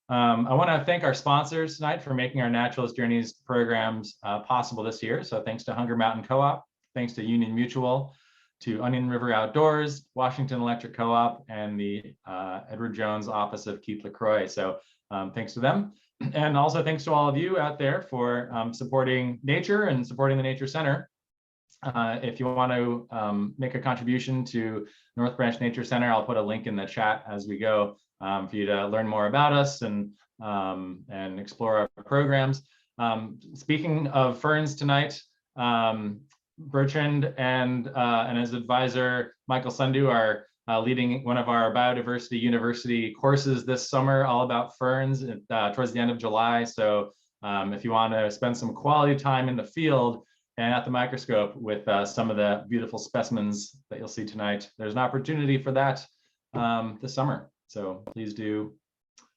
I want to thank our sponsors tonight for making our Naturalist Journeys programs possible this year. So thanks to Hunger Mountain Co-op, thanks to Union Mutual, to Onion River Outdoors, Washington Electric Co-op, and the Edward Jones Office of Keith LaCroix. So thanks to them. And also thanks to all of you out there for supporting nature and supporting the Nature Center. If you want to make a contribution to North Branch Nature Center, I'll put a link in the chat as we go for you to learn more about us and explore our programs. Speaking of ferns tonight, Bertrand and his advisor, Michael Sundu, are leading one of our biodiversity university courses this summer, all about ferns towards the end of July. So if you want to spend some quality time in the field and at the microscope with some of the beautiful specimens that you'll see tonight, there's an opportunity for that this summer. So please do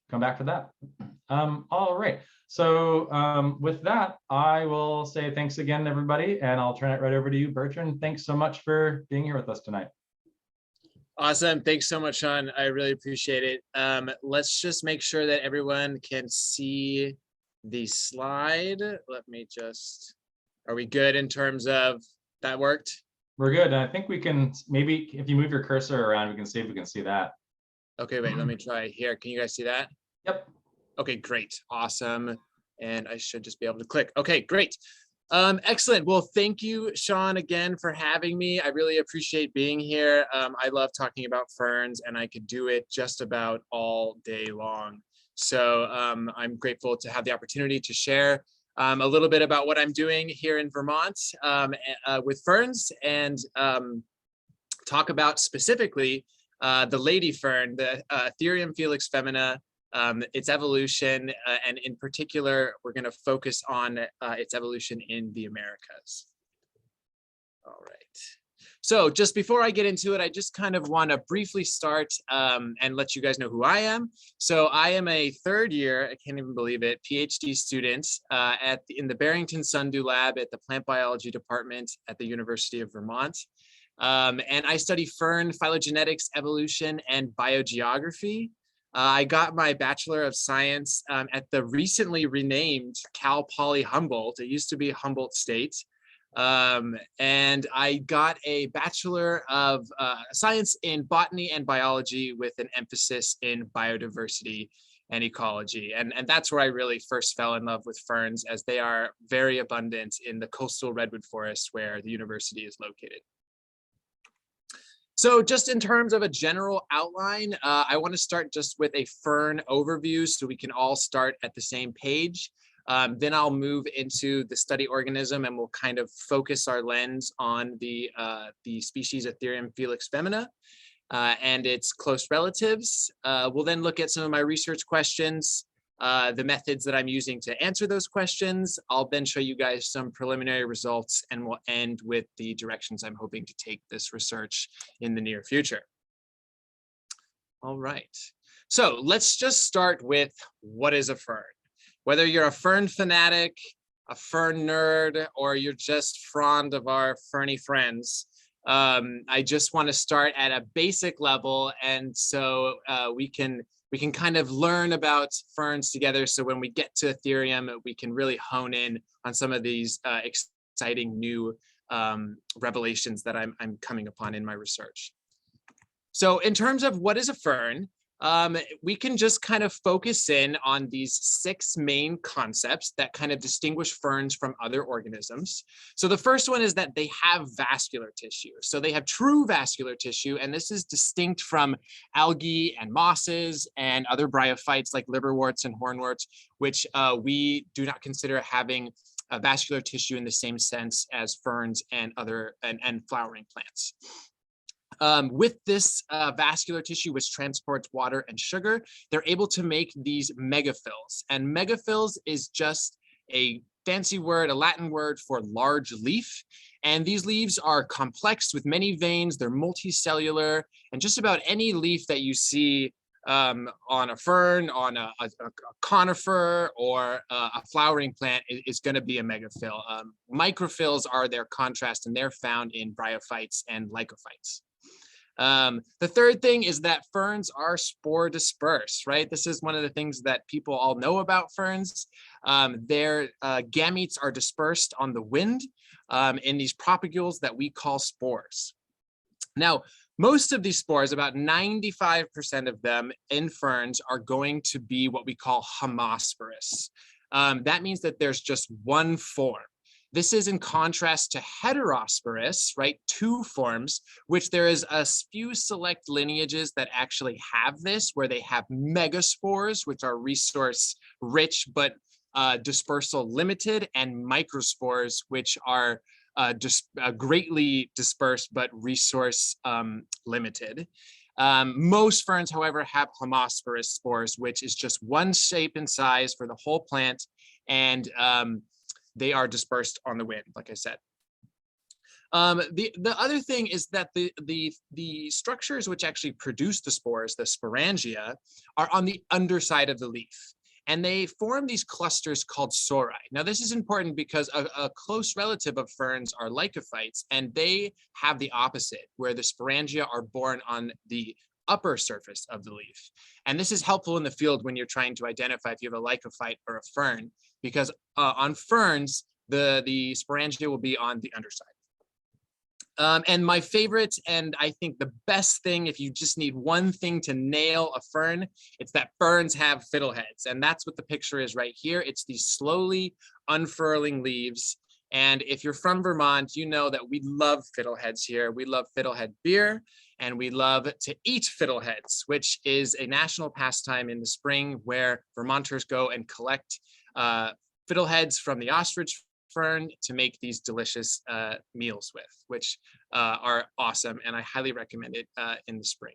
come back for that. All right. So with that, I will say thanks again, everybody, and I'll turn it right over to you, Bertrand. Thanks so much for being here with us tonight. Awesome. Thanks so much, Sean. I really appreciate it. Let's just make sure that everyone can see the slide. Let me just, are we good in terms of that worked? We're good. And I think we can, maybe if you move your cursor around, we can see if we can see that. Okay, wait, let me try here. Can you guys see that? Yep. Okay, great. Awesome. And I should just be able to click. Okay, great. Excellent. Well, thank you, Sean, again for having me. I really appreciate being here. I love talking about ferns, and I could do it just about all day long. So I'm grateful to have the opportunity to share a little bit about what I'm doing here in Vermont with ferns, and talk about specifically the lady fern, the Ethereum felix femina, its evolution, and in particular, we're going to focus on its evolution in the Americas. All right. So just before I get into it, I just kind of want to briefly start and let you guys know who I am. So I am a third year, I can't even believe it, PhD student in the Barrington Sundu Lab at the Plant Biology Department at the University of Vermont. And I study fern phylogenetics, evolution, and biogeography. I got my Bachelor of Science at the recently renamed Cal Poly Humboldt. It used to be Humboldt State. And I got a Bachelor of Science in Botany and Biology with an emphasis in biodiversity and ecology. And that's where I really first fell in love with ferns, as they are very abundant in the coastal redwood forest where the university is located. So just in terms of a general outline, I want to start just with a fern overview so we can all start at the same page. Then I'll move into the study organism, and we'll kind of focus our lens on the species Ethereum felix femina and its close relatives. We'll then look at some of my research questions, the methods that I'm using to answer those questions. I'll then show you guys some preliminary results, and we'll end with the directions I'm hoping to take this research in the near future. All right, so let's just start with what is a fern. Whether you're a fern fanatic, a fern nerd, or you're just fond of our ferny friends, I just want to start at a basic level, and so we can kind of learn about ferns together. So when we get to Ethereum, we can really hone in on some of these exciting new revelations that I'm coming upon in my research. So in terms of what is a fern, we can just kind of focus in on these 6 main concepts that kind of distinguish ferns from other organisms. So the first one is that they have vascular tissue. So they have true vascular tissue, and this is distinct from algae and mosses and other bryophytes like liverworts and hornworts, which we do not consider having vascular tissue in the same sense as ferns and other and flowering plants. With this vascular tissue, which transports water and sugar, they're able to make these megaphylls. And megaphylls is just a fancy word, a Latin word for large leaf. And these leaves are complex with many veins. They're multicellular. And just about any leaf that you see on a fern, on a conifer, or a flowering plant is going to be a megaphyll. Microphylls are their contrast, and they're found in bryophytes and lycophytes. The third thing is that ferns are spore dispersed, right? This is one of the things that people all know about ferns. Their gametes are dispersed on the wind in these propagules that we call spores. Now, most of these spores, about 95% of them in ferns, are going to be what we call homosporous. That means that there's just one form. This is in contrast to heterosporous, right? Two forms, which there is a few select lineages that actually have this, where they have megaspores, which are resource rich, but dispersal limited, and microspores, which are greatly dispersed, but resource limited. Most ferns, however, have homosporous spores, which is just one shape and size for the whole plant, and they are dispersed on the wind, like I said. The other thing is that the structures which actually produce the spores, the sporangia, are on the underside of the leaf. And they form these clusters called sori. Now, this is important because a close relative of ferns are lycophytes, and they have the opposite, where the sporangia are born on the upper surface of the leaf. And this is helpful in the field when you're trying to identify if you have a lycophyte or a fern, because on ferns, the sporangia will be on the underside. And my favorite, and I think the best thing, if you just need one thing to nail a fern, it's that ferns have fiddleheads. And that's what the picture is right here. It's these slowly unfurling leaves. And if you're from Vermont, you know that we love fiddleheads here. We love fiddlehead beer, and we love to eat fiddleheads, which is a national pastime in the spring where Vermonters go and collect fiddleheads from the ostrich fern to make these delicious meals with, which are awesome, and I highly recommend it in the spring.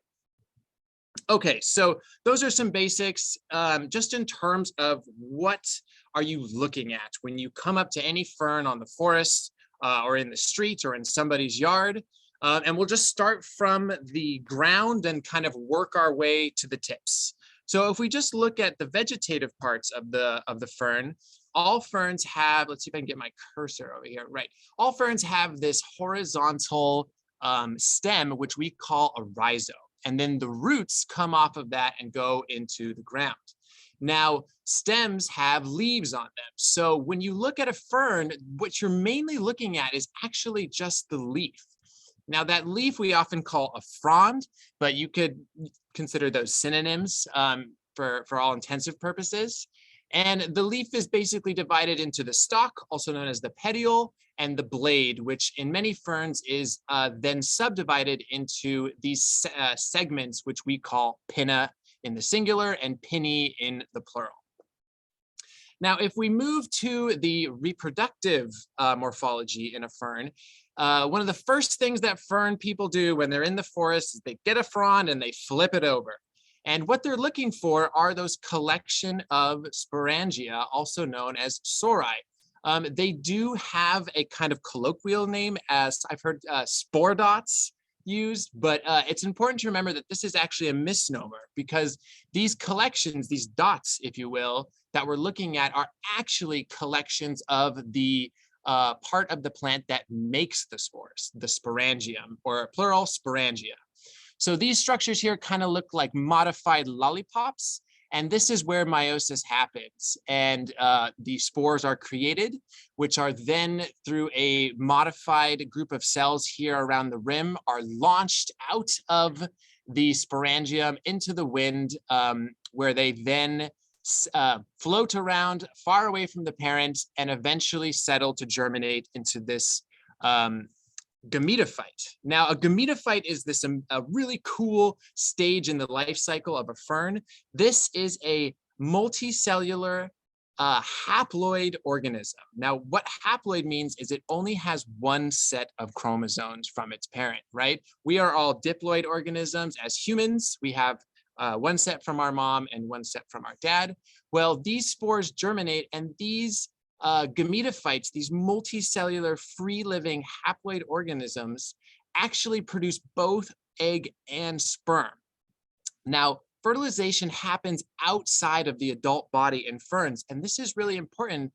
Okay, so those are some basics, just in terms of what are you looking at when you come up to any fern on the forest or in the street or in somebody's yard. And we'll just start from the ground and kind of work our way to the tips. So if we just look at the vegetative parts of the fern, all ferns have, let's see if I can get my cursor over here, right. All ferns have this horizontal stem, which we call a rhizome. And then the roots come off of that and go into the ground. Now, stems have leaves on them. So when you look at a fern, what you're mainly looking at is actually just the leaf. Now, that leaf we often call a frond, but you could consider those synonyms for all intensive purposes. And the leaf is basically divided into the stalk, also known as the petiole, and the blade, which in many ferns is then subdivided into these segments, which we call pinna in the singular and pinnae in the plural. Now, if we move to the reproductive morphology in a fern, one of the first things that fern people do when they're in the forest is they get a frond and they flip it over. And what they're looking for are those collection of sporangia, also known as sori. They do have a kind of colloquial name, as I've heard spore dots used, but it's important to remember that this is actually a misnomer, because these collections, these dots, if you will, that we're looking at are actually collections of the part of the plant that makes the spores, the sporangium, or plural sporangia. So these structures here kind of look like modified lollipops, and this is where meiosis happens. And the spores are created, which are then through a modified group of cells here around the rim are launched out of the sporangium into the wind, where they then float around far away from the parent and eventually settle to germinate into this gametophyte. Now, a gametophyte is this a really cool stage in the life cycle of a fern. This is a multicellular haploid organism. Now, what haploid means is it only has one set of chromosomes from its parent, right? We are all diploid organisms as humans. We have one set from our mom and one set from our dad. Well, these spores germinate, and these gametophytes, these multicellular free-living haploid organisms, actually produce both egg and sperm. Now, fertilization happens outside of the adult body in ferns, and this is really important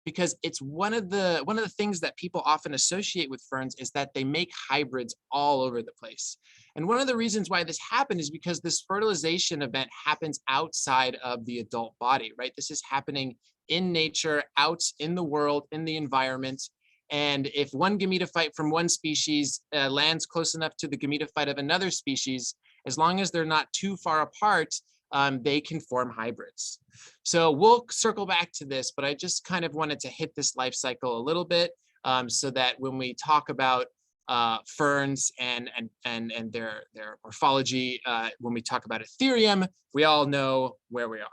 because it's one of the things that people often associate with ferns is that they make hybrids all over the place. And one of the reasons why this happened is because this fertilization event happens outside of the adult body, right? This is happening in nature, out in the world, in the environment. And if one gametophyte from one species lands close enough to the gametophyte of another species, as long as they're not too far apart, they can form hybrids. So we'll circle back to this, but I just kind of wanted to hit this life cycle a little bit so that when we talk about ferns and their morphology, when we talk about Ethereum, we all know where we are.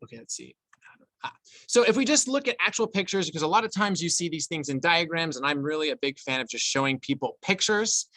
Okay, let's see. So if we just look at actual pictures, because a lot of times you see these things in diagrams, and I'm really a big fan of just showing people pictures.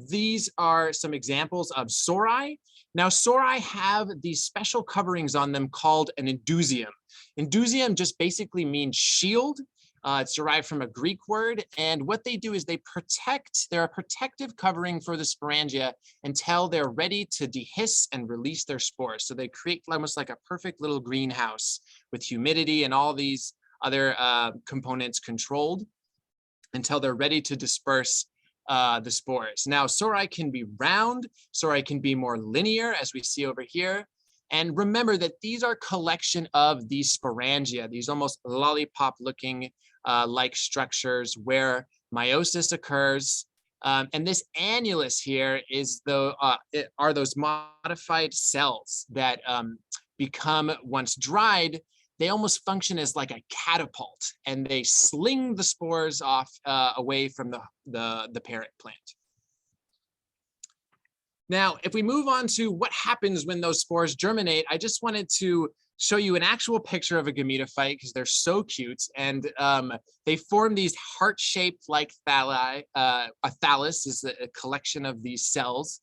These are some examples of sori. Now, sori have these special coverings on them called an indusium. Indusium just basically means shield. It's derived from a Greek word. And what they do is they protect, they're a protective covering for the sporangia until they're ready to dehisce and release their spores. So they create almost like a perfect little greenhouse with humidity and all these other components controlled until they're ready to disperse the spores. Now, sori can be round, sori can be more linear, as we see over here. And remember that these are collection of these sporangia, these almost lollipop-looking like structures where meiosis occurs. And this annulus here is are those modified cells that become, once dried, they almost function as like a catapult, and they sling the spores off away from the parent plant. Now, if we move on to what happens when those spores germinate, I just wanted to show you an actual picture of a gametophyte because they're so cute. And they form these heart-shaped like thalli. A thallus is a collection of these cells.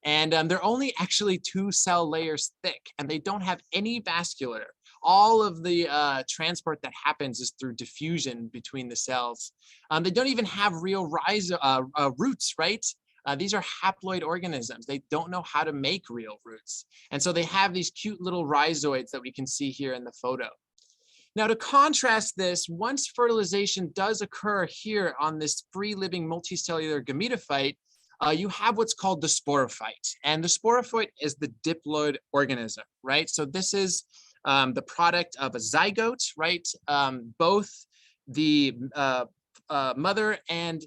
And they're only actually 2 cell layers thick, and they don't have any vascular. All of the transport that happens is through diffusion between the cells. They don't even have real roots, right? These are haploid organisms. They don't know how to make real roots. And so they have these cute little rhizoids that we can see here in the photo. Now, to contrast this, once fertilization does occur here on this free-living multicellular gametophyte, you have what's called the sporophyte. And the sporophyte is the diploid organism, right? So this is the product of a zygote, right? Both the mother and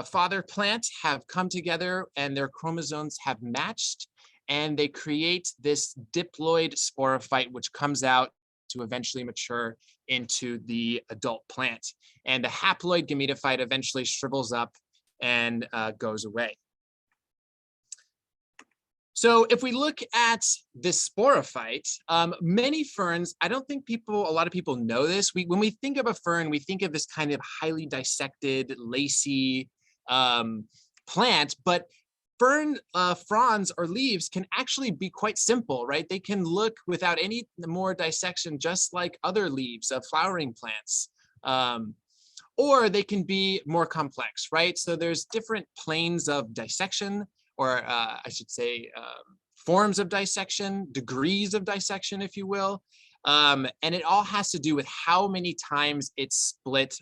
father plant have come together and their chromosomes have matched, and they create this diploid sporophyte, which comes out to eventually mature into the adult plant. And the haploid gametophyte eventually shrivels up and goes away. So if we look at this sporophyte, many ferns, I don't think a lot of people know this. When we think of a fern, we think of this kind of highly dissected, lacy plant, but fern fronds or leaves can actually be quite simple, right? They can look without any more dissection, just like other leaves of flowering plants. Or they can be more complex, right? So there's different planes of dissection, or I should say forms of dissection, degrees of dissection, if you will. And it all has to do with how many times it's split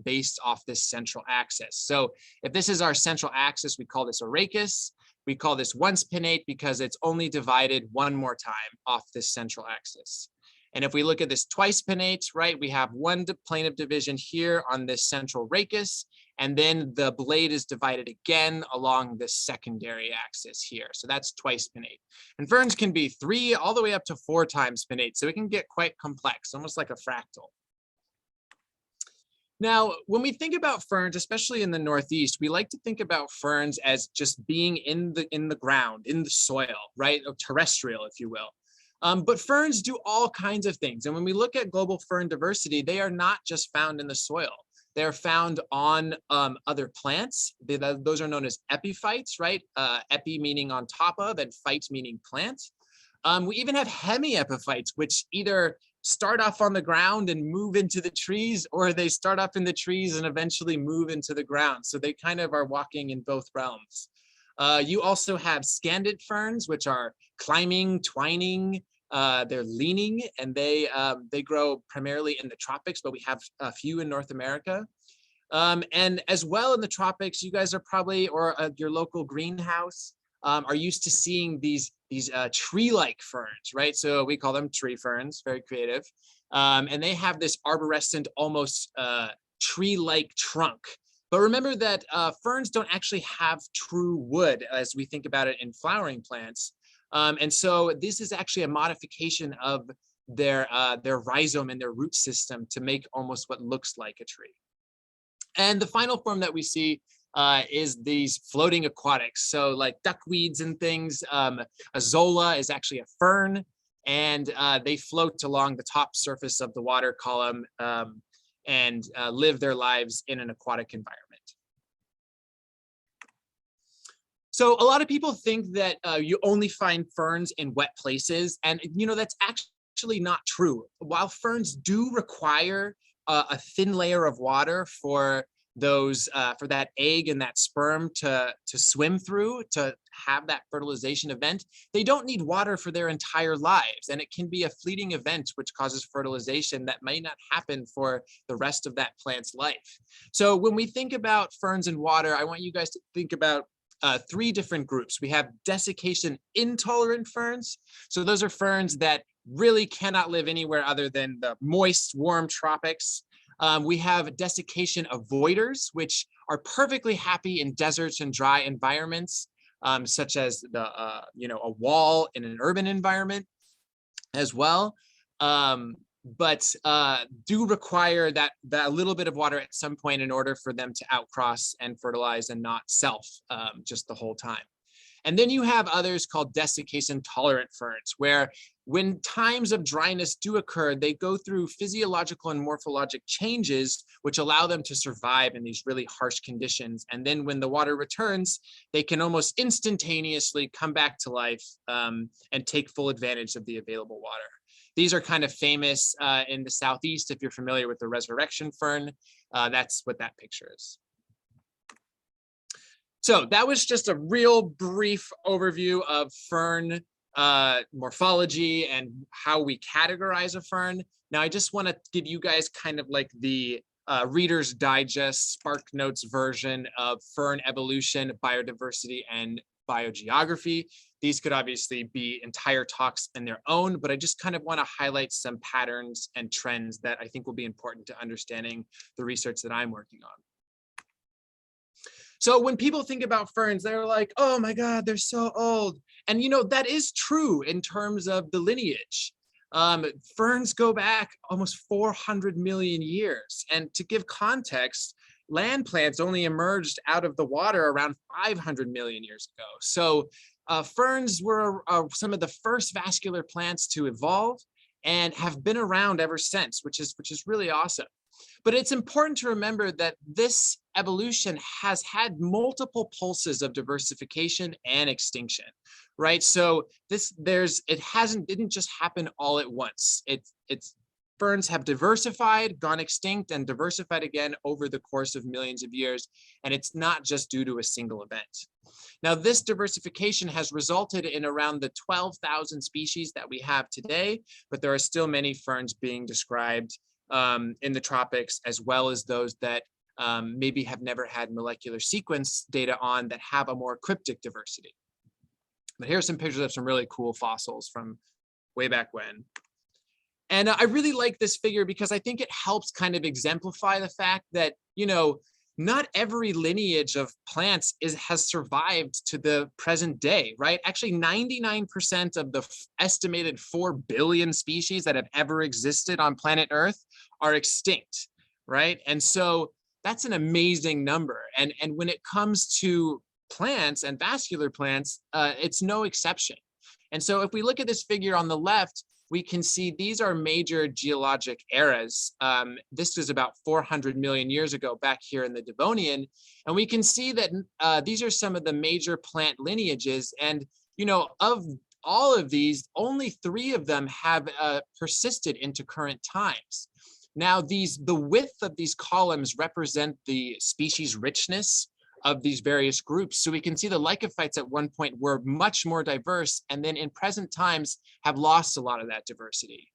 based off this central axis. So if this is our central axis, we call this a rachis. We call this once pinnate because it's only divided one more time off this central axis. And if we look at this twice pinnate, right, we have one plane of division here on this central rachis, and then the blade is divided again along this secondary axis here. So that's twice pinnate. And ferns can be 3 all the way up to 4 times pinnate. So it can get quite complex, almost like a fractal. Now, when we think about ferns, especially in the Northeast, we like to think about ferns as just being in the ground, in the soil, right? Or terrestrial, if you will. But ferns do all kinds of things. And when we look at global fern diversity, they are not just found in the soil. They're found on other plants. Those are known as epiphytes, right? Epi meaning on top of, and phyte meaning plant. We even have hemiepiphytes, which either start off on the ground and move into the trees, or they start off in the trees and eventually move into the ground. So they kind of are walking in both realms. You also have scandent ferns, which are climbing, twining They're leaning, and they grow primarily in the tropics, but we have a few in North America. And as well in the tropics, you guys are probably, or your local greenhouse, are used to seeing these tree-like ferns, right? So we call them tree ferns, very creative. And they have this arborescent, almost tree-like trunk. But remember that ferns don't actually have true wood as we think about it in flowering plants. And so this is actually a modification of their rhizome and their root system to make almost what looks like a tree. And the final form that we see is these floating aquatics. So like duckweeds and things. Azolla is actually a fern, and they float along the top surface of the water column and live their lives in an aquatic environment. So a lot of people think that you only find ferns in wet places, and that's actually not true. While ferns do require a thin layer of water for those for that egg and that sperm to swim through to have that fertilization event, they don't need water for their entire lives, and it can be a fleeting event which causes fertilization that may not happen for the rest of that plant's life. So when we think about ferns and water, I want you guys to think about three different groups. We have desiccation intolerant ferns. So those are ferns that really cannot live anywhere other than the moist, warm tropics. We have desiccation avoiders, which are perfectly happy in deserts and dry environments, such as a wall in an urban environment as well. But do require that little bit of water at some point in order for them to outcross and fertilize and not self just the whole time. And then you have others called desiccation tolerant ferns, where when times of dryness do occur, they go through physiological and morphologic changes, which allow them to survive in these really harsh conditions. And then when the water returns, they can almost instantaneously come back to life and take full advantage of the available water. These are kind of famous in the Southeast. If you're familiar with the resurrection fern, that's what that picture is. So that was just a real brief overview of fern morphology and how we categorize a fern. Now, I just want to give you guys kind of like the Reader's Digest Spark Notes version of fern evolution, biodiversity, and biogeography. These could obviously be entire talks in their own, but I just kind of want to highlight some patterns and trends that I think will be important to understanding the research that I'm working on. So when people think about ferns, they're like, oh my God, they're so old. And that is true in terms of the lineage. Ferns go back almost 400 million years. And to give context, land plants only emerged out of the water around 500 million years ago. So ferns were some of the first vascular plants to evolve and have been around ever since, which is really awesome. But it's important to remember that this evolution has had multiple pulses of diversification and extinction, right? So it didn't just happen all at once. Ferns have diversified, gone extinct, and diversified again over the course of millions of years, and it's not just due to a single event. Now, this diversification has resulted in around the 12,000 species that we have today, but there are still many ferns being described in the tropics, as well as those that maybe have never had molecular sequence data on that have a more cryptic diversity. But here's some pictures of some really cool fossils from way back when. And I really like this figure because I think it helps kind of exemplify the fact that, not every lineage of plants has survived to the present day, right? Actually, 99% of the estimated 4 billion species that have ever existed on planet Earth are extinct, right? And so that's an amazing number. And when it comes to plants and vascular plants, it's no exception. And so if we look at this figure on the left, we can see these are major geologic eras. This was about 400 million years ago back here in the Devonian. And we can see that these are some of the major plant lineages. And, of all of these, only 3 of them have persisted into current times. Now, the width of these columns represent the species richness of these various groups. So we can see the lycophytes at one point were much more diverse, and then in present times have lost a lot of that diversity.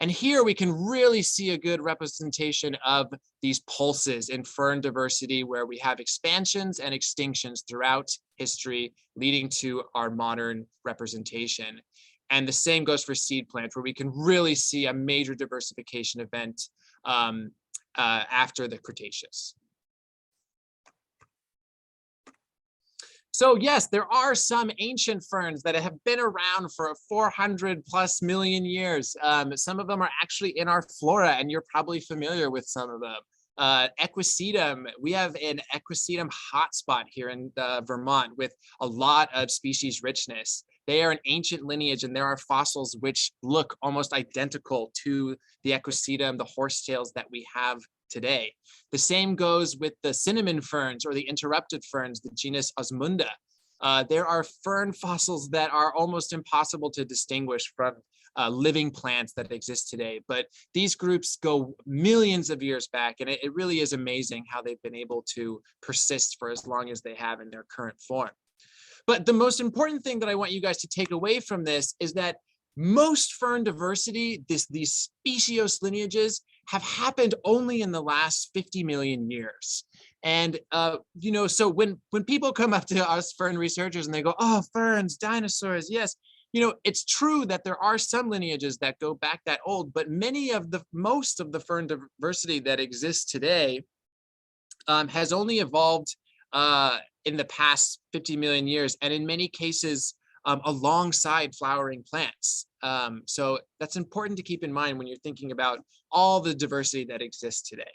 And here we can really see a good representation of these pulses in fern diversity, where we have expansions and extinctions throughout history, leading to our modern representation. And the same goes for seed plants, where we can really see a major diversification event after the Cretaceous. So yes, there are some ancient ferns that have been around for 400 plus million years. Some of them are actually in our flora, and you're probably familiar with some of them. Equisetum, we have an Equisetum hotspot here in Vermont with a lot of species richness. They are an ancient lineage, and there are fossils which look almost identical to the Equisetum, the horsetails that we have today. The same goes with the cinnamon ferns, or the interrupted ferns, the genus Osmunda. There are fern fossils that are almost impossible to distinguish from living plants that exist today, but these groups go millions of years back, and it really is amazing how they've been able to persist for as long as they have in their current form. But the most important thing that I want you guys to take away from this is that most fern diversity, these speciose lineages, have happened only in the last 50 million years. And, you know, so when people come up to us fern researchers and they go, oh, ferns, dinosaurs, yes, you know, it's true that there are some lineages that go back that old, but most of the fern diversity that exists today has only evolved in the past 50 million years, and in many cases, alongside flowering plants. So that's important to keep in mind when you're thinking about all the diversity that exists today.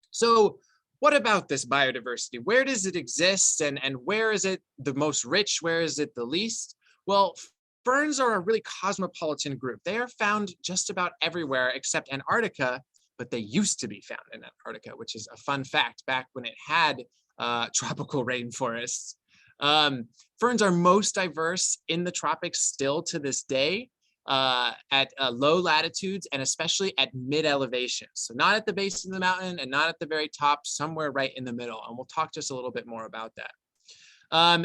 So what about this biodiversity? Where does it exist, and where is it the most rich? Where is it the least? Well, ferns are a really cosmopolitan group. They are found just about everywhere except Antarctica, but they used to be found in Antarctica, which is a fun fact, back when it had tropical rainforests. Ferns are most diverse in the tropics still to this day, at low latitudes, and especially at mid-elevation. So not at the base of the mountain and not at the very top, somewhere right in the middle. And we'll talk just a little bit more about that.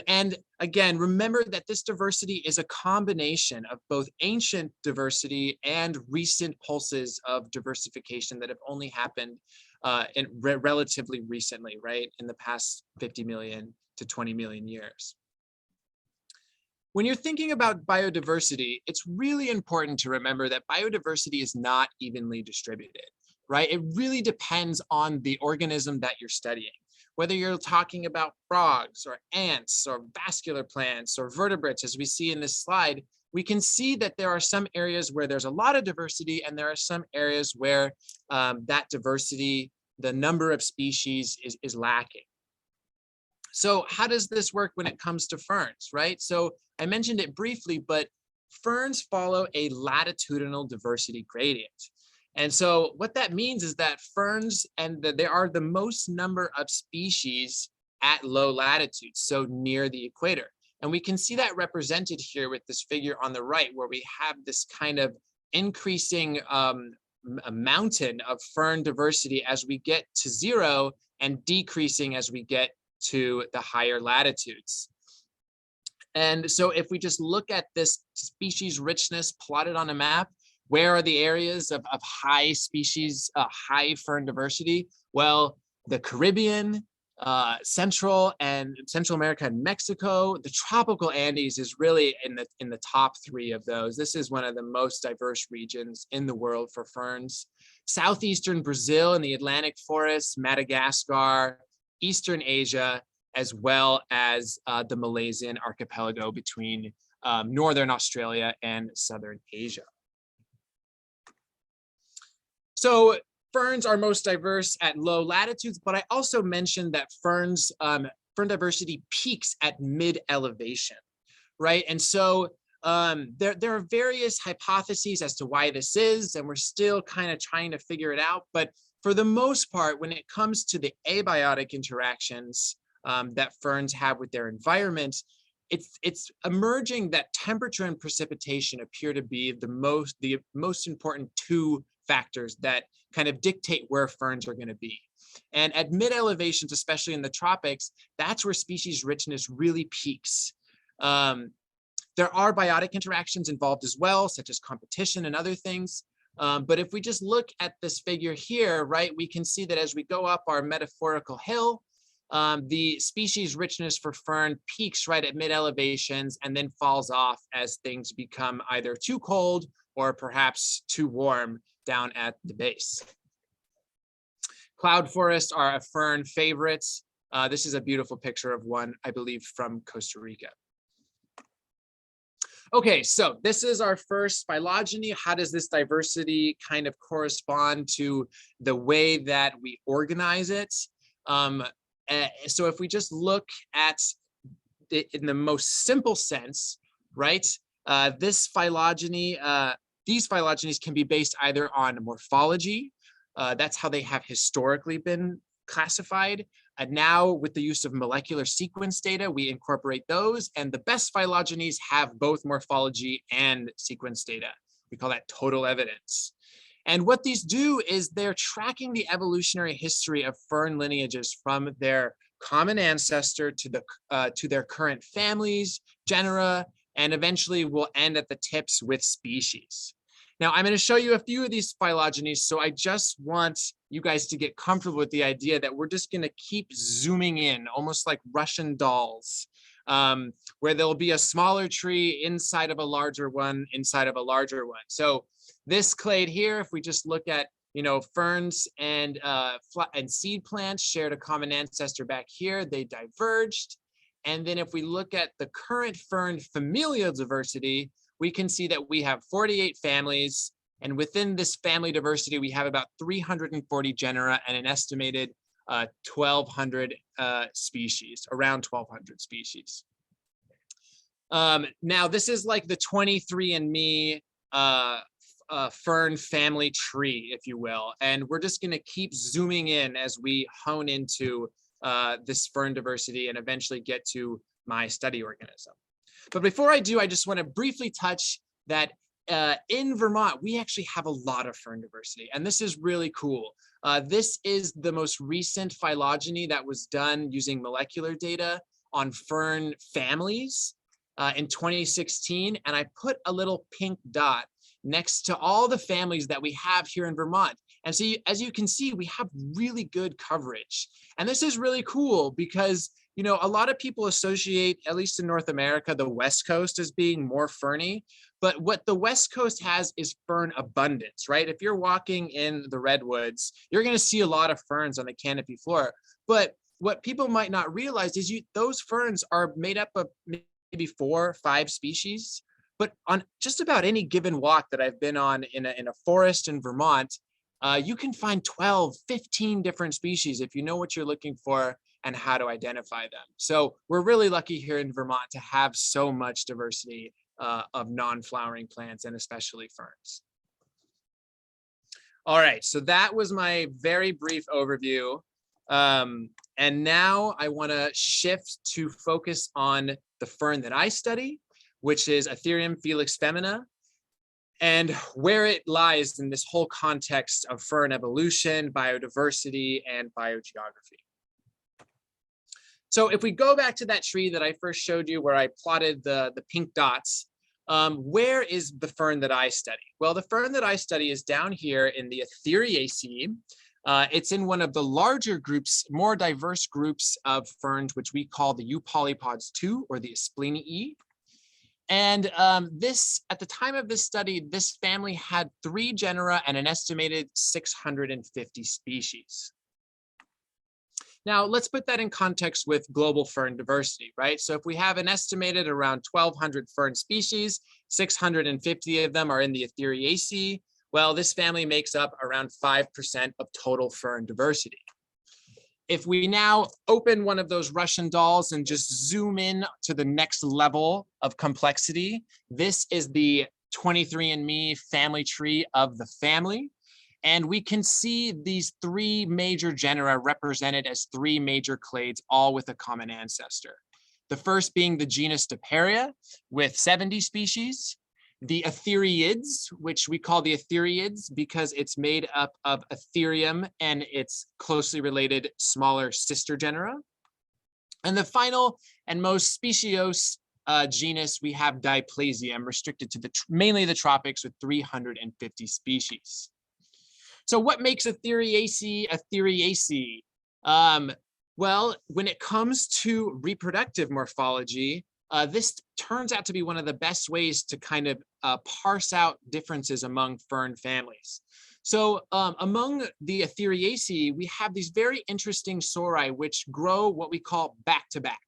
And again, remember that this diversity is a combination of both ancient diversity and recent pulses of diversification that have only happened relatively recently, right? In the past 50 million to 20 million years. When you're thinking about biodiversity, it's really important to remember that biodiversity is not evenly distributed, right? It really depends on the organism that you're studying. Whether you're talking about frogs or ants or vascular plants or vertebrates, as we see in this slide, we can see that there are some areas where there's a lot of diversity, and there are some areas where that diversity, the number of species is lacking. So how does this work when it comes to ferns, right? So I mentioned it briefly, but ferns follow a latitudinal diversity gradient. And so what that means is that ferns, and there are the most number of species at low latitudes, so near the equator. And we can see that represented here with this figure on the right, where we have this kind of increasing a mountain of fern diversity as we get to zero, and decreasing as we get to the higher latitudes. And so if we just look at this species richness plotted on a map, where are the areas of high species, high fern diversity? Well, the Caribbean, Central America and Mexico. The tropical Andes is really in the top three of those. This is one of the most diverse regions in the world for ferns. Southeastern Brazil and the Atlantic forests, Madagascar, Eastern Asia, as well as the Malaysian archipelago between Northern Australia and Southern Asia. So ferns are most diverse at low latitudes, but I also mentioned that fern diversity peaks at mid-elevation, right? And so there are various hypotheses as to why this is, and we're still kind of trying to figure it out. But for the most part, when it comes to the abiotic interactions that ferns have with their environment, it's emerging that temperature and precipitation appear to be the most important two factors that kind of dictate where ferns are going to be. And at mid elevations, especially in the tropics, that's where species richness really peaks. There are biotic interactions involved as well, such as competition and other things. But if we just look at this figure here, right, we can see that as we go up our metaphorical hill, the species richness for fern peaks right at mid elevations and then falls off as things become either too cold or perhaps too warm down at the base. Cloud forests are a fern favorite. This is a beautiful picture of one, I believe, from Costa Rica. Okay, so this is our first phylogeny. How does this diversity kind of correspond to the way that we organize it? So if we just look at it in the most simple sense, right? This phylogeny, these phylogenies can be based either on morphology, that's how they have historically been classified. And now with the use of molecular sequence data, we incorporate those, and the best phylogenies have both morphology and sequence data. We call that total evidence. And what these do is they're tracking the evolutionary history of fern lineages from their common ancestor to their current families, genera, and eventually will end at the tips with species. Now, I'm going to show you a few of these phylogenies, so I just want you guys to get comfortable with the idea that we're just going to keep zooming in, almost like Russian dolls, where there'll be a smaller tree inside of a larger one, inside of a larger one. So this clade here, if we just look at, ferns and seed plants shared a common ancestor back here, they diverged. And then if we look at the current fern familial diversity, we can see that we have 48 families, and within this family diversity, we have about 340 genera and an estimated 1,200 species, around 1,200 species. Now, this is like the 23andMe fern family tree, if you will, and we're just going to keep zooming in as we hone into this fern diversity and eventually get to my study organism. But before I do, I just want to briefly touch that in Vermont, we actually have a lot of fern diversity, and this is really cool. This is the most recent phylogeny that was done using molecular data on fern families in 2016, and I put a little pink dot next to all the families that we have here in Vermont. And so as you can see, we have really good coverage. And this is really cool because a lot of people associate, at least in North America, the West Coast as being more ferny. But what the West Coast has is fern abundance, right? If you're walking in the redwoods, you're going to see a lot of ferns on the canopy floor. But what people might not realize is those ferns are made up of maybe 4 or 5 species. But on just about any given walk that I've been on in a forest in Vermont, you can find 12, 15 different species if you know what you're looking for and how to identify them. So we're really lucky here in Vermont to have so much diversity of non-flowering plants and especially ferns. All right, so that was my very brief overview. And now I want to shift to focus on the fern that I study, which is Atherium felix femina, and where it lies in this whole context of fern evolution, biodiversity, and biogeography. So if we go back to that tree that I first showed you where I plotted the pink dots, where is the fern that I study? Well, the fern that I study is down here in the Atheriaceae. It's in one of the larger groups, more diverse groups of ferns, which we call the Eupolypods 2 or the Asplenii. And at the time of this study, this family had 3 genera and an estimated 650 species. Now, let's put that in context with global fern diversity, right? So if we have an estimated around 1,200 fern species, 650 of them are in the Atheriaceae, well, this family makes up around 5% of total fern diversity. If we now open one of those Russian dolls and just zoom in to the next level of complexity, this is the 23andMe family tree of the family. And we can see these 3 major genera represented as 3 major clades, all with a common ancestor. The first being the genus Diparia with 70 species. the Aetheriids, which we call the Aetheriids because it's made up of Aetherium and its closely related smaller sister genera. And the final and most speciose genus, we have Diplasium, restricted to mainly the tropics with 350 species. So what makes Aetheriaceae Aetheriaceae? Well, when it comes to reproductive morphology, this turns out to be one of the best ways to kind of parse out differences among fern families. So among the Aetheriaceae, we have these very interesting sori which grow what we call back-to-back.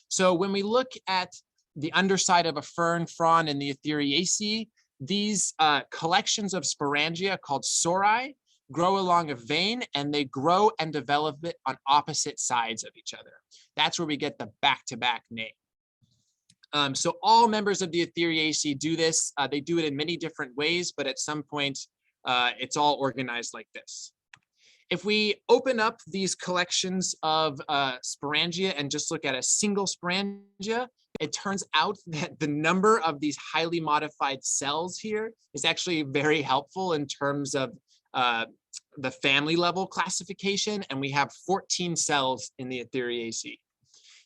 So when we look at the underside of a fern frond in the Aetheriaceae, these collections of sporangia called sori grow along a vein, and they grow and develop it on opposite sides of each other. That's where we get the back-to-back name. So all members of the Aetheriaceae do this. They do it in many different ways, but at some point, it's all organized like this. If we open up these collections of sporangia and just look at a single sporangia, it turns out that the number of these highly modified cells here is actually very helpful in terms of the family level classification, and we have 14 cells in the Aetheriaceae.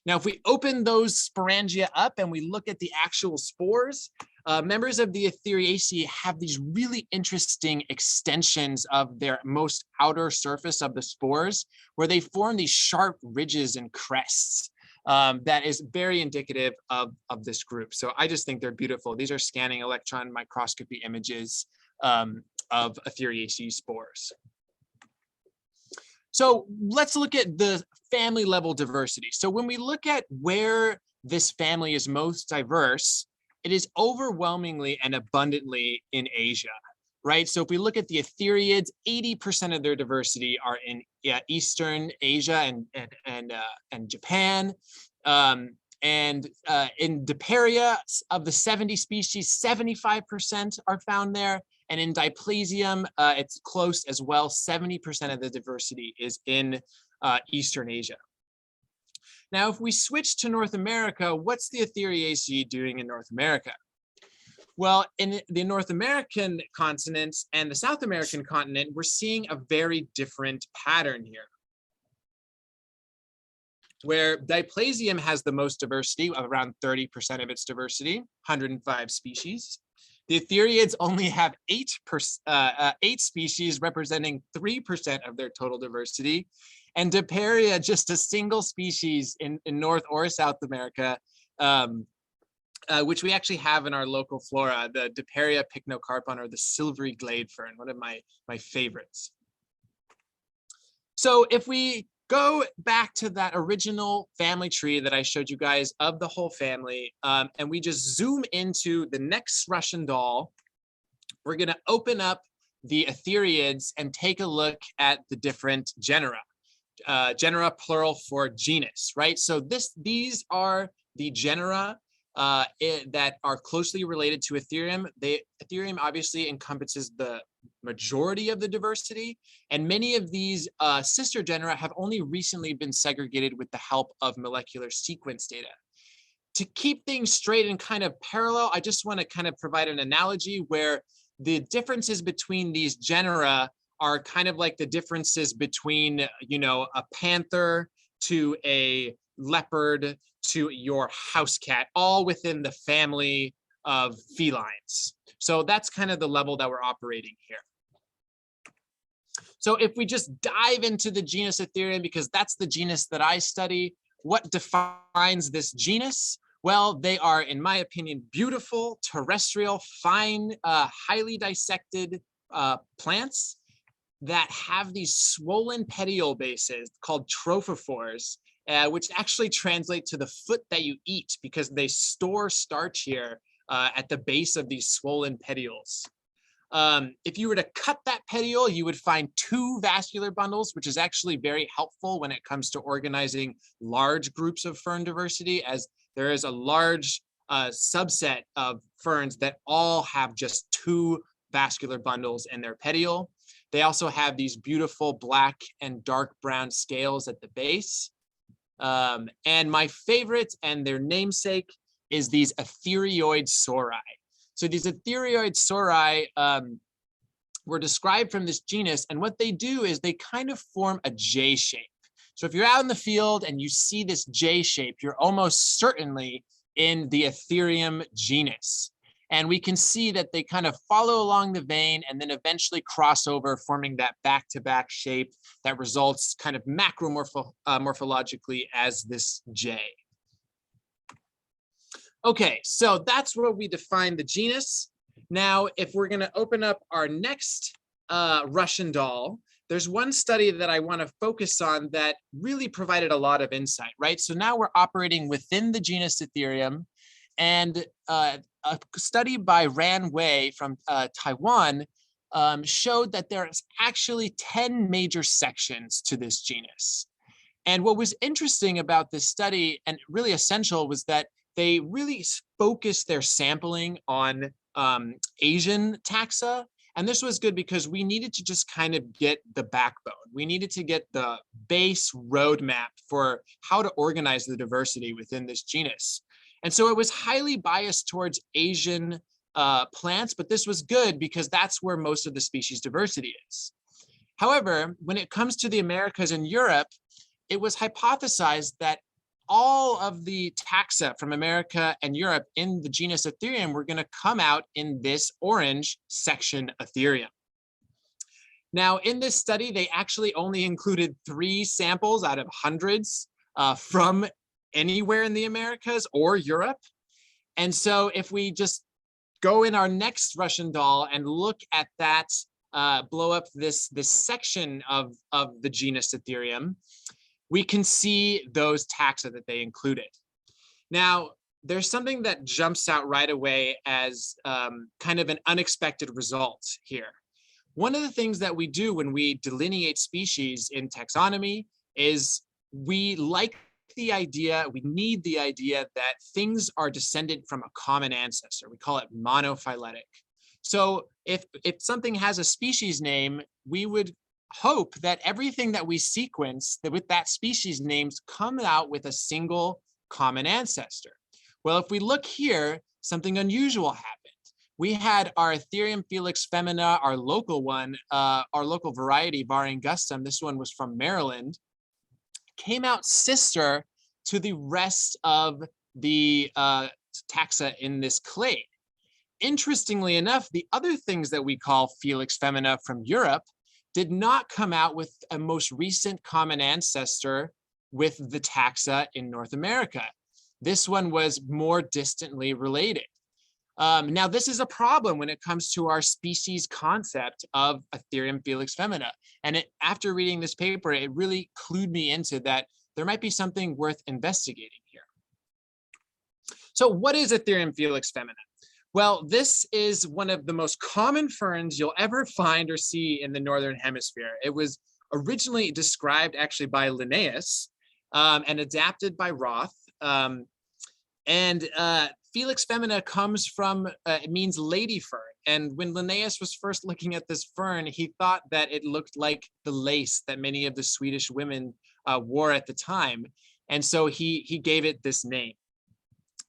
Now, if we open those sporangia up and we look at the actual spores, members of the Aetheriaceae have these really interesting extensions of their most outer surface of the spores, where they form these sharp ridges and crests. That is very indicative of this group. So I just think they're beautiful. These are scanning electron microscopy images of Aetheriaceae spores. So let's look at the family level diversity. So when we look at where this family is most diverse, it is overwhelmingly and abundantly in Asia, right? So if we look at the Aetheriids, 80% of their diversity are in Eastern Asia and Japan. In Diparia, of the 70 species, 75% are found there. And in Diplasium, it's close as well. 70% of the diversity is in Eastern Asia. Now, if we switch to North America, what's the Aetheriaceae doing in North America? Well, in the North American continent and the South American continent, we're seeing a very different pattern here, where Diplasium has the most diversity, of around 30% of its diversity, 105 species. The Aetheriids only have 8 species, representing 3% of their total diversity. And Diparia, just a single species in North or South America, which we actually have in our local flora, the Diparia pycnocarpon, or the silvery glade fern, one of my favorites. So if we go back to that original family tree that I showed you guys of the whole family, and we just zoom into the next Russian doll, we're going to open up the Aetheriids and take a look at the different genera. Genera plural for genus, right? So these are the genera that are closely related to Aetherium. Aetherium obviously encompasses the majority of the diversity, and many of these sister genera have only recently been segregated with the help of molecular sequence data. To keep things straight and kind of parallel, I just want to kind of provide an analogy where the differences between these genera are kind of like the differences between, you know, a panther to a leopard to your house cat, all within the family of felines. So that's kind of the level that we're operating here. So if we just dive into the genus Aetherium, because that's the genus that I study, what defines this genus? Well, they are, in my opinion, beautiful, terrestrial, fine, highly dissected plants that have these swollen petiole bases called trophophores, which actually translate to the foot that you eat, because they store starch here at the base of these swollen petioles. If you were to cut that petiole, you would find 2 vascular bundles, which is actually very helpful when it comes to organizing large groups of fern diversity, as there is a large subset of ferns that all have just 2 vascular bundles in their petiole. They also have these beautiful black and dark brown scales at the base. And my favorite and their namesake is these Aetherioid sori. So these ethereoid sauri were described from this genus, and what they do is they kind of form a J shape. So if you're out in the field and you see this J shape, you're almost certainly in the Ethereum genus. And we can see that they kind of follow along the vein and then eventually cross over, forming that back-to-back shape that results kind of morphologically as this J. Okay, so that's where we define the genus. Now, if we're going to open up our next Russian doll, there's one study that I want to focus on that really provided a lot of insight, right? So now we're operating within the genus Ethereum, and a study by Ran Wei from Taiwan showed that there's actually 10 major sections to this genus. And what was interesting about this study, and really essential, was that they really focused their sampling on Asian taxa. And this was good because we needed to just kind of get the backbone. We needed to get the base roadmap for how to organize the diversity within this genus. And so it was highly biased towards Asian plants, but this was good because that's where most of the species diversity is. However, when it comes to the Americas and Europe, it was hypothesized that all of the taxa from America and Europe in the genus Ethereum were going to come out in this orange section Ethereum. Now, in this study, they actually only included 3 samples out of hundreds from anywhere in the Americas or Europe. And so if we just go in our next Russian doll and look at that, blow up this section of the genus Ethereum, we can see those taxa that they included. Now, there's something that jumps out right away as kind of an unexpected result here. One of the things that we do when we delineate species in taxonomy is we like the idea, we need the idea that things are descended from a common ancestor. We call it monophyletic. So if something has a species name, we would hope that everything that we sequence that with that species names come out with a single common ancestor. Well, if we look here, something unusual happened. We had our Ethereum felix femina, our local one, our local variety, var angustum, this one was from Maryland, came out sister to the rest of the taxa in this clade. Interestingly enough, the other things that we call felix femina from Europe did not come out with a most recent common ancestor with the taxa in North America. This one was more distantly related. Now, this is a problem when it comes to our species concept of Ethereum felix femina. And after reading this paper, it really clued me into that there might be something worth investigating here. So what is Ethereum felix femina? Well, this is one of the most common ferns you'll ever find or see in the Northern Hemisphere. It was originally described actually by Linnaeus and adapted by Roth. Felix femina comes from, it means lady fern. And when Linnaeus was first looking at this fern, he thought that it looked like the lace that many of the Swedish women wore at the time. And so he gave it this name.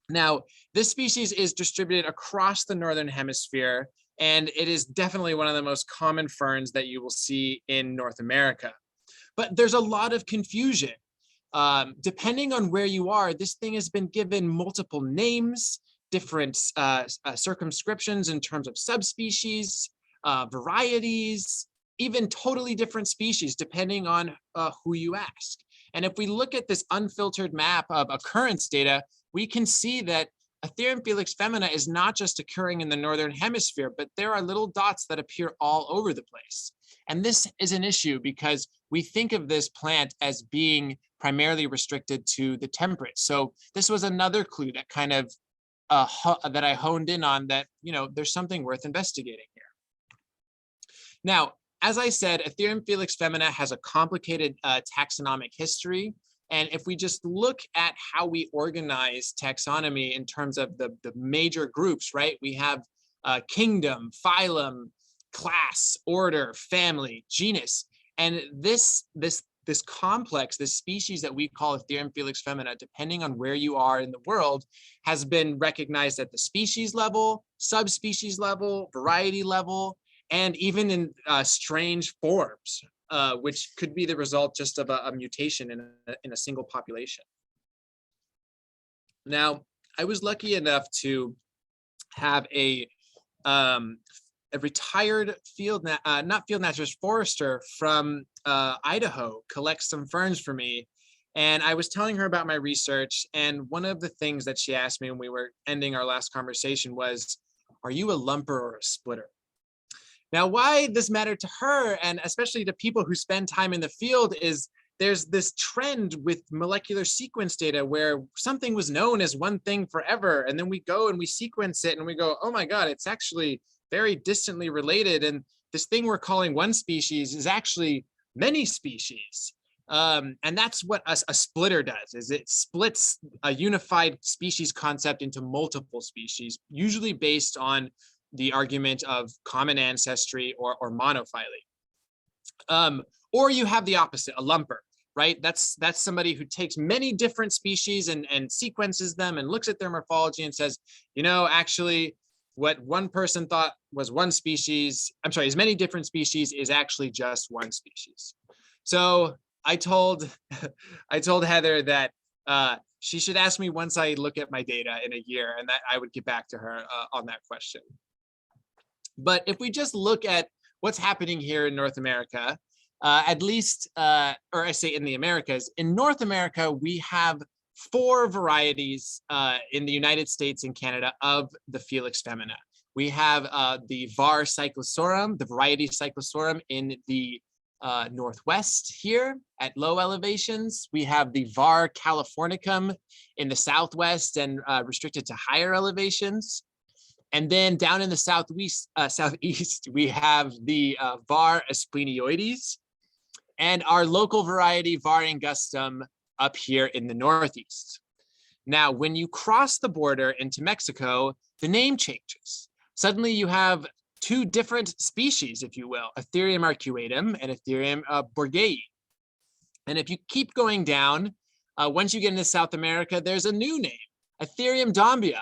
Now, this species is distributed across the Northern Hemisphere, and it is definitely one of the most common ferns that you will see in North America. But there's a lot of confusion. Depending on where you are, this thing has been given multiple names, different circumscriptions in terms of subspecies, varieties, even totally different species, depending on who you ask. And if we look at this unfiltered map of occurrence data, we can see that Ethereum felix femina is not just occurring in the Northern Hemisphere, but there are little dots that appear all over the place. And this is an issue because we think of this plant as being primarily restricted to the temperate. So this was another clue that kind of that I honed in on, that, you know, there's something worth investigating here. Now, as I said, Ethereum felix femina has a complicated taxonomic history. And if we just look at how we organize taxonomy in terms of the major groups, right? We have kingdom, phylum, class, order, family, genus. And this this complex, this species that we call Ethereum felix femina, depending on where you are in the world, has been recognized at the species level, subspecies level, variety level, and even in strange forms, which could be the result just of a mutation in a single population. Now, I was lucky enough to have a retired not field naturalist, forester from Idaho collect some ferns for me. And I was telling her about my research. And one of the things that she asked me when we were ending our last conversation was, are you a lumper or a splitter? Now, why this mattered to her, and especially to people who spend time in the field, is there's this trend with molecular sequence data where something was known as one thing forever, and then we go and we sequence it and we go, oh my God, it's actually very distantly related. And this thing we're calling one species is actually many species. And that's what a splitter does, is it splits a unified species concept into multiple species, usually based on the argument of common ancestry or monophily. Or you have the opposite, a lumper, right? That's somebody who takes many different species and sequences them and looks at their morphology and says, you know, actually what one person thought was one species, I'm sorry, as many different species is actually just one species. So I told Heather that she should ask me once I look at my data in a year, and that I would get back to her on that question. But if we just look at what's happening here in North America, at least, or I say in the Americas, in North America, we have 4 varieties in the United States and Canada of the Felix femina. We have the var cyclosorum, the variety cyclosorum in the Northwest here at low elevations. We have the var californicum in the Southwest and restricted to higher elevations. And then down in the southeast, we have the var asplenioides and our local variety var angustum up here in the Northeast. Now, when you cross the border into Mexico, the name changes. Suddenly you have 2 different species, if you will, Ethereum arcuatum and Ethereum borghei. And if you keep going down, once you get into South America, there's a new name, Ethereum dombii.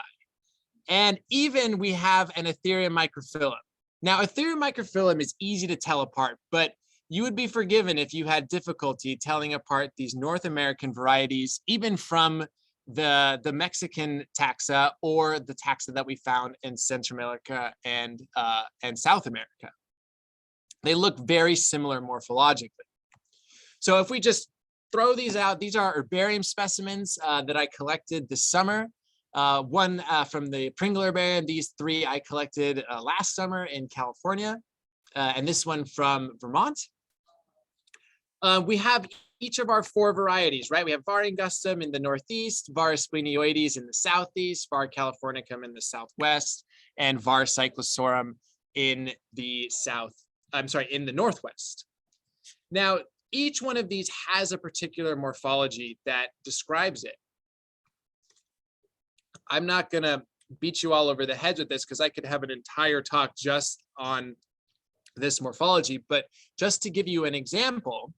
And even we have an Ethereum microphyllum. Now, Ethereum microphyllum is easy to tell apart, but you would be forgiven if you had difficulty telling apart these North American varieties, even from the Mexican taxa or the taxa that we found in Central America and South America. They look very similar morphologically. So if we just throw these out, these are herbarium specimens that I collected this summer. One from the Pringle herbarium, these 3 I collected last summer in California, and this one from Vermont. We have each of our 4 varieties, right? We have var angustum in the Northeast, var asplenioides in the Southeast, var californicum in the Southwest, and var cyclosorum in the in the Northwest. Now, each one of these has a particular morphology that describes it. I'm not going to beat you all over the head with this because I could have an entire talk just on this morphology, but just to give you an example,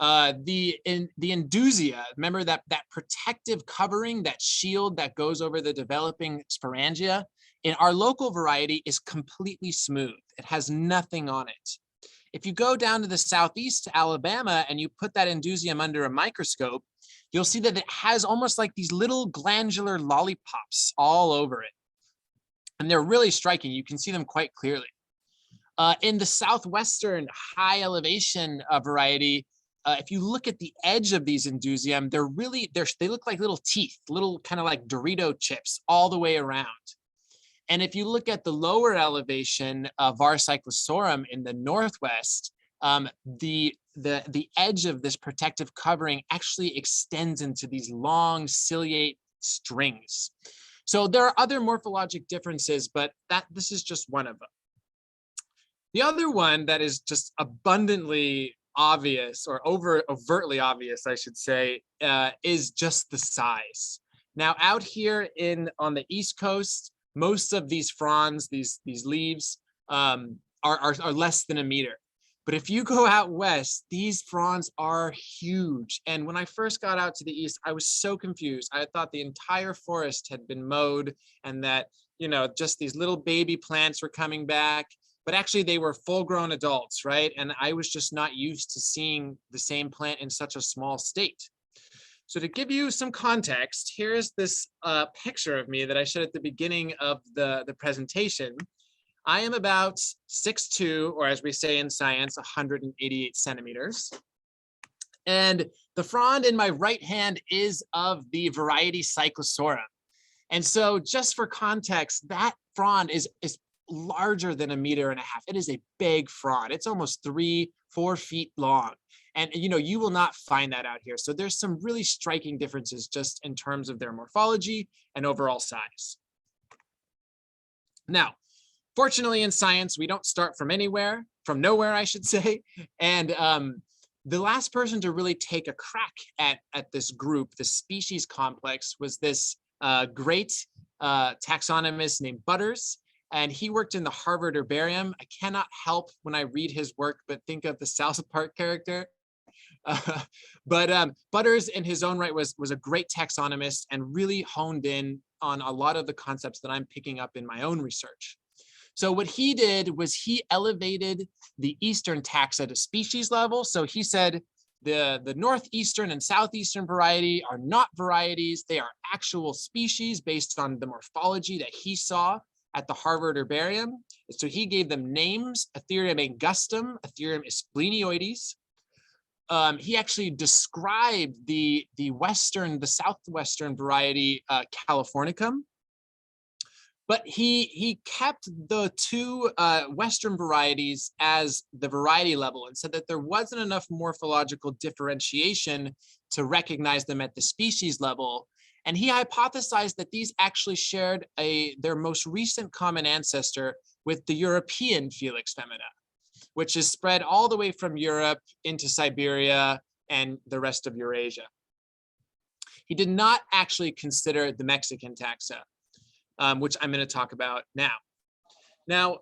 the indusia, remember that protective covering, that shield that goes over the developing sporangia, in our local variety is completely smooth. It has nothing on it. If you go down to the Southeast to Alabama and you put that indusium under a microscope, you'll see that it has almost like these little glandular lollipops all over it. And they're really striking. You can see them quite clearly. In the Southwestern high elevation variety, if you look at the edge of these indusium, they look like little teeth, little kind of like Dorito chips all the way around. And if you look at the lower elevation of var cyclosorum in the Northwest, the edge of this protective covering actually extends into these long ciliate strings. So there are other morphologic differences, but this is just one of them. The other one that is just abundantly obvious, or overtly obvious, I should say, is just the size. Now, out here on the East Coast, most of these fronds, these leaves, are less than a meter. But if you go out west, these fronds are huge. And when I first got out to the east, I was so confused. I thought the entire forest had been mowed and that, you know, just these little baby plants were coming back. But actually they were full-grown adults, right? And I was just not used to seeing the same plant in such a small state. So to give you some context, here's this picture of me that I showed at the beginning of the presentation. I am about 6'2", or as we say in science, 188 centimeters. And the frond in my right hand is of the variety Cyclosorem. And so just for context, that frond is larger than 1.5 meters. It is a big frond. It's almost 3-4 feet long. And you know, you will not find that out here. So there's some really striking differences just in terms of their morphology and overall size. Now, fortunately in science, we don't start from nowhere, I should say. And the last person to really take a crack at this group, the species complex, was this great taxonomist named Butters. And he worked in the Harvard Herbarium. I cannot help when I read his work, but think of the South Park character. But Butters in his own right was a great taxonomist and really honed in on a lot of the concepts that I'm picking up in my own research. So what he did was he elevated the Eastern taxa to species level. So he said the Northeastern and Southeastern variety are not varieties. They are actual species based on the morphology that he saw at the Harvard Herbarium. So he gave them names: Aetherium angustum, Aetherium splenioides. He actually described the southwestern variety Californicum. But he kept the two Western varieties as the variety level and said that there wasn't enough morphological differentiation to recognize them at the species level. And he hypothesized that these actually shared their most recent common ancestor with the European Felix femina, which is spread all the way from Europe into Siberia and the rest of Eurasia. He did not actually consider the Mexican taxa, which I'm going to talk about now. Now,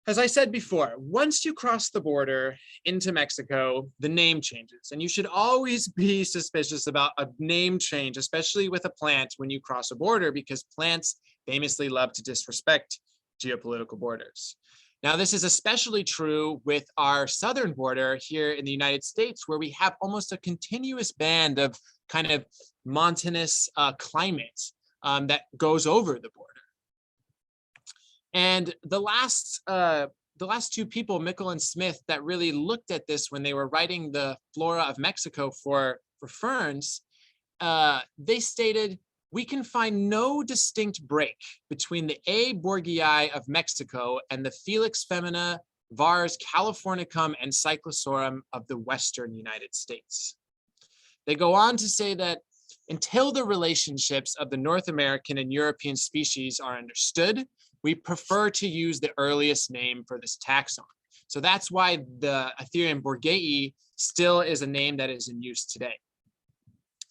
as I said before, once you cross the border into Mexico, the name changes. And you should always be suspicious about a name change, especially with a plant when you cross a border, because plants famously love to disrespect geopolitical borders. Now, this is especially true with our southern border here in the United States, where we have almost a continuous band of kind of mountainous climate that goes over the border. And the last two people, Mickle and Smith, that really looked at this when they were writing the Flora of Mexico for ferns, they stated, we can find no distinct break between the A. borghii of Mexico and the Felix femina, Vars californicum, and Cyclosorem of the Western United States. They go on to say that until the relationships of the North American and European species are understood, we prefer to use the earliest name for this taxon. So that's why the Aetherium borghii still is a name that is in use today.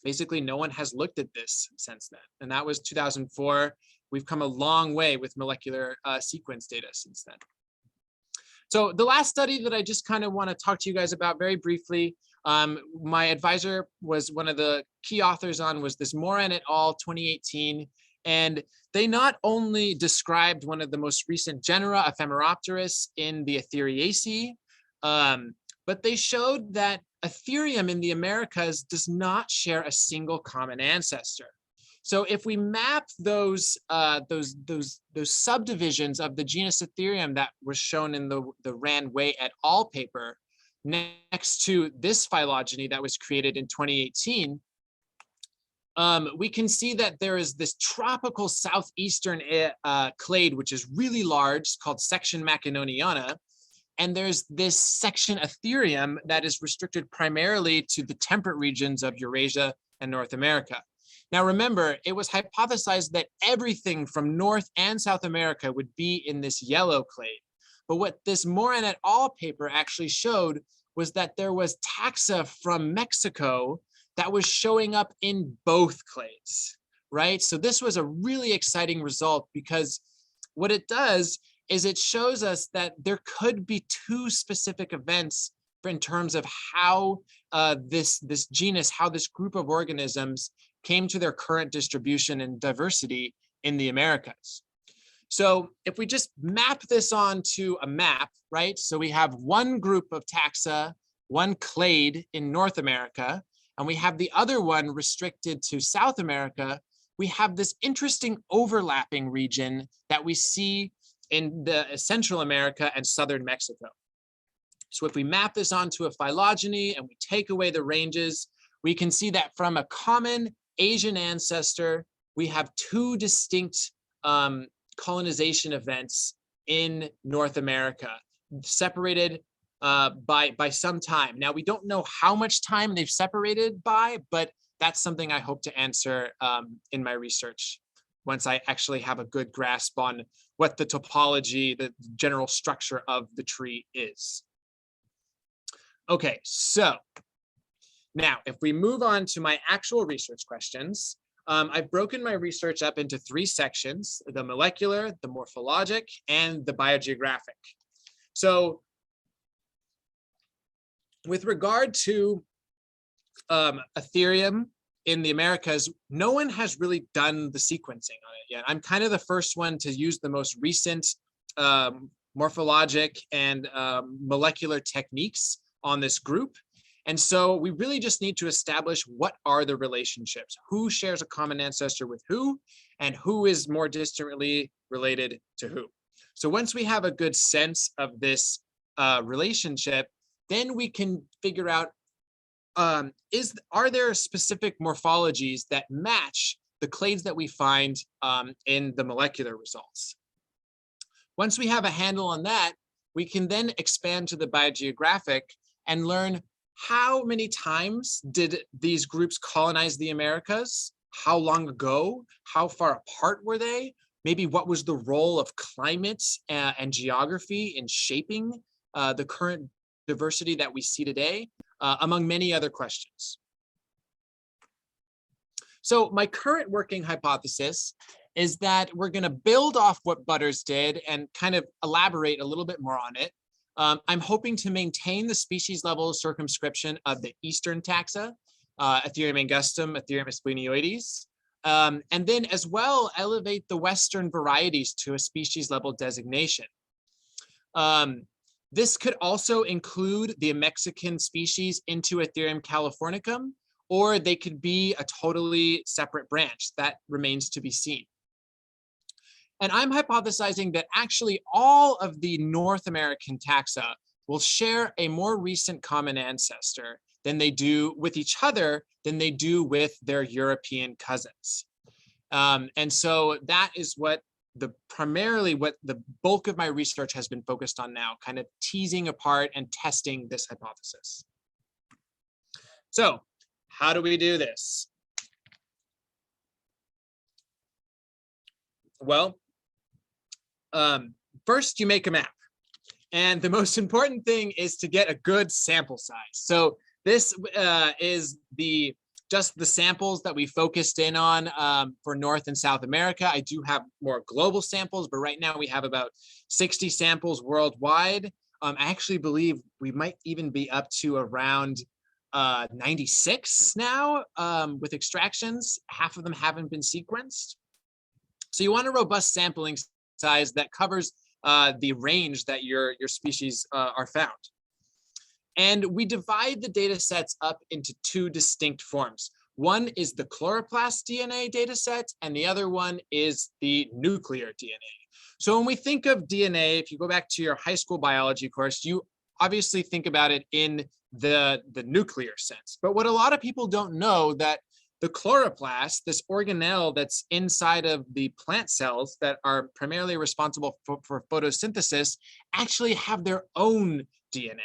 Basically, no one has looked at this since then. And that was 2004. We've come a long way with molecular sequence data since then. So the last study that I just kind of want to talk to you guys about very briefly, my advisor was one of the key authors on, was this Moran et al. 2018. And they not only described one of the most recent genera, Ephemeropterus, in the Aetheriaceae, but they showed that Aetherium in the Americas does not share a single common ancestor. So if we map those subdivisions of the genus Aetherium that was shown in the Rand Wei et al. Paper next to this phylogeny that was created in 2018, we can see that there is this tropical southeastern clade, which is really large, called section Mackinoniana. And there's this section Aetherium that is restricted primarily to the temperate regions of Eurasia and North America. Now, remember, it was hypothesized that everything from North and South America would be in this yellow clade. But what this Moran et al. Paper actually showed was that there was taxa from Mexico that was showing up in both clades, right? So this was a really exciting result, because what it does is it shows us that there could be two specific events in terms of how this genus, how this group of organisms came to their current distribution and diversity in the Americas. So if we just map this onto a map, right? So we have one group of taxa, one clade in North America, and we have the other one restricted to South America. We have this interesting overlapping region that we see in the Central America and Southern Mexico. So if we map this onto a phylogeny and we take away the ranges, we can see that from a common Asian ancestor, we have two distinct colonization events in North America, separated by some time. Now, we don't know how much time they've separated by, but that's something I hope to answer in my research once I actually have a good grasp on what the topology, the general structure of the tree is. Okay, so now if we move on to my actual research questions, I've broken my research up into three sections: the molecular, the morphologic, and the biogeographic. So with regard to Ethereum in the Americas, no one has really done the sequencing on it yet. I'm kind of the first one to use the most recent morphologic and molecular techniques on this group. And so we really just need to establish what are the relationships, who shares a common ancestor with who, and who is more distantly related to who. So once we have a good sense of this relationship, then we can figure out, are there specific morphologies that match the clades that we find in the molecular results? Once we have a handle on that, we can then expand to the biogeographic and learn how many times did these groups colonize the Americas? How long ago? How far apart were they? Maybe what was the role of climate and geography in shaping the current diversity that we see today, among many other questions. So my current working hypothesis is that we're going to build off what Butters did and kind of elaborate a little bit more on it. I'm hoping to maintain the species level circumscription of the eastern taxa, Ethereum angustum, Ethereum esplenioides, and then as well elevate the western varieties to a species level designation. This could also include the Mexican species into Ethereum californicum, or they could be a totally separate branch. That remains to be seen. And I'm hypothesizing that actually all of the North American taxa will share a more recent common ancestor than they do with each other than they do with their European cousins. And so that is what primarily what the bulk of my research has been focused on now, kind of teasing apart and testing this hypothesis. So how do we do this? Well, first you make a map. And the most important thing is to get a good sample size. So this is just the samples that we focused in on for North and South America. I do have more global samples, but right now we have about 60 samples worldwide. I actually believe we might even be up to around 96 now with extractions. Half of them haven't been sequenced. So you want a robust sampling size that covers the range that your species are found. And we divide the data sets up into two distinct forms. One is the chloroplast DNA data set, and the other one is the nuclear DNA. So when we think of DNA, if you go back to your high school biology course, you obviously think about it in the nuclear sense. But what a lot of people don't know that the chloroplast, this organelle that's inside of the plant cells that are primarily responsible for photosynthesis, actually have their own DNA.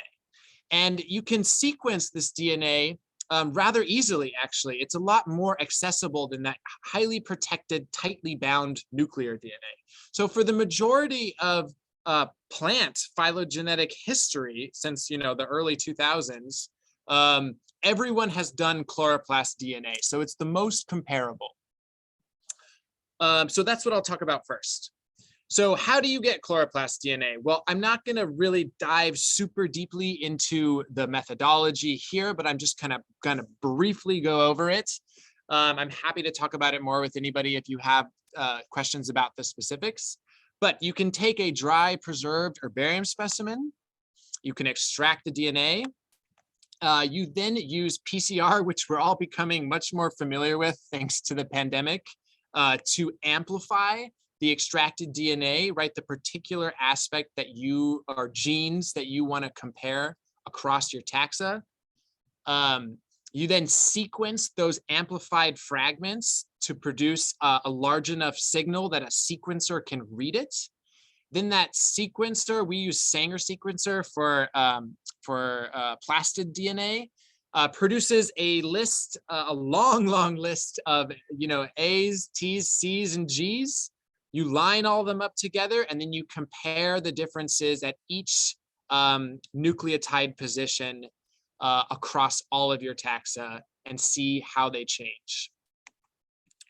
And you can sequence this DNA rather easily, actually. It's a lot more accessible than that highly protected, tightly bound nuclear DNA. So for the majority of plant phylogenetic history since the early 2000s, everyone has done chloroplast DNA. So it's the most comparable. So that's what I'll talk about first. So how do you get chloroplast DNA? Well, I'm not going to really dive super deeply into the methodology here, but I'm just kind of going to briefly go over it. I'm happy to talk about it more with anybody if you have questions about the specifics. But you can take a dry, preserved herbarium specimen. You can extract the DNA. You then use PCR, which we're all becoming much more familiar with thanks to the pandemic, to amplify the extracted DNA, right? The particular aspect that you, or genes that you want to compare across your taxa. You then sequence those amplified fragments to produce a large enough signal that a sequencer can read it. Then that sequencer, we use Sanger sequencer for plastid DNA, produces a list, a long list of, A's, T's, C's, and G's. You line all of them up together, and then you compare the differences at each nucleotide position across all of your taxa and see how they change.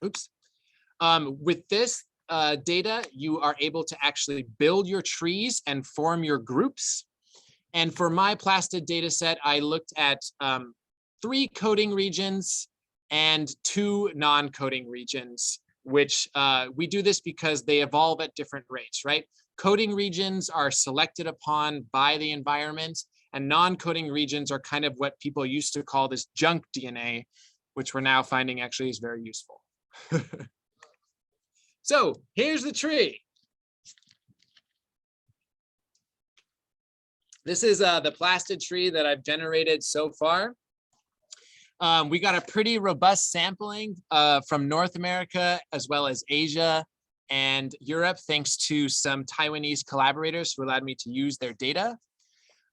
Oops. With this data, you are able to actually build your trees and form your groups. And for my plastid data set, I looked at 3 coding regions and 2 non-coding regions, which we do this because they evolve at different rates, right? Coding regions are selected upon by the environment, and non-coding regions are kind of what people used to call this junk DNA, which we're now finding actually is very useful. So here's the tree. This is the plastid tree that I've generated so far. We got a pretty robust sampling from North America as well as Asia and Europe, thanks to some Taiwanese collaborators who allowed me to use their data.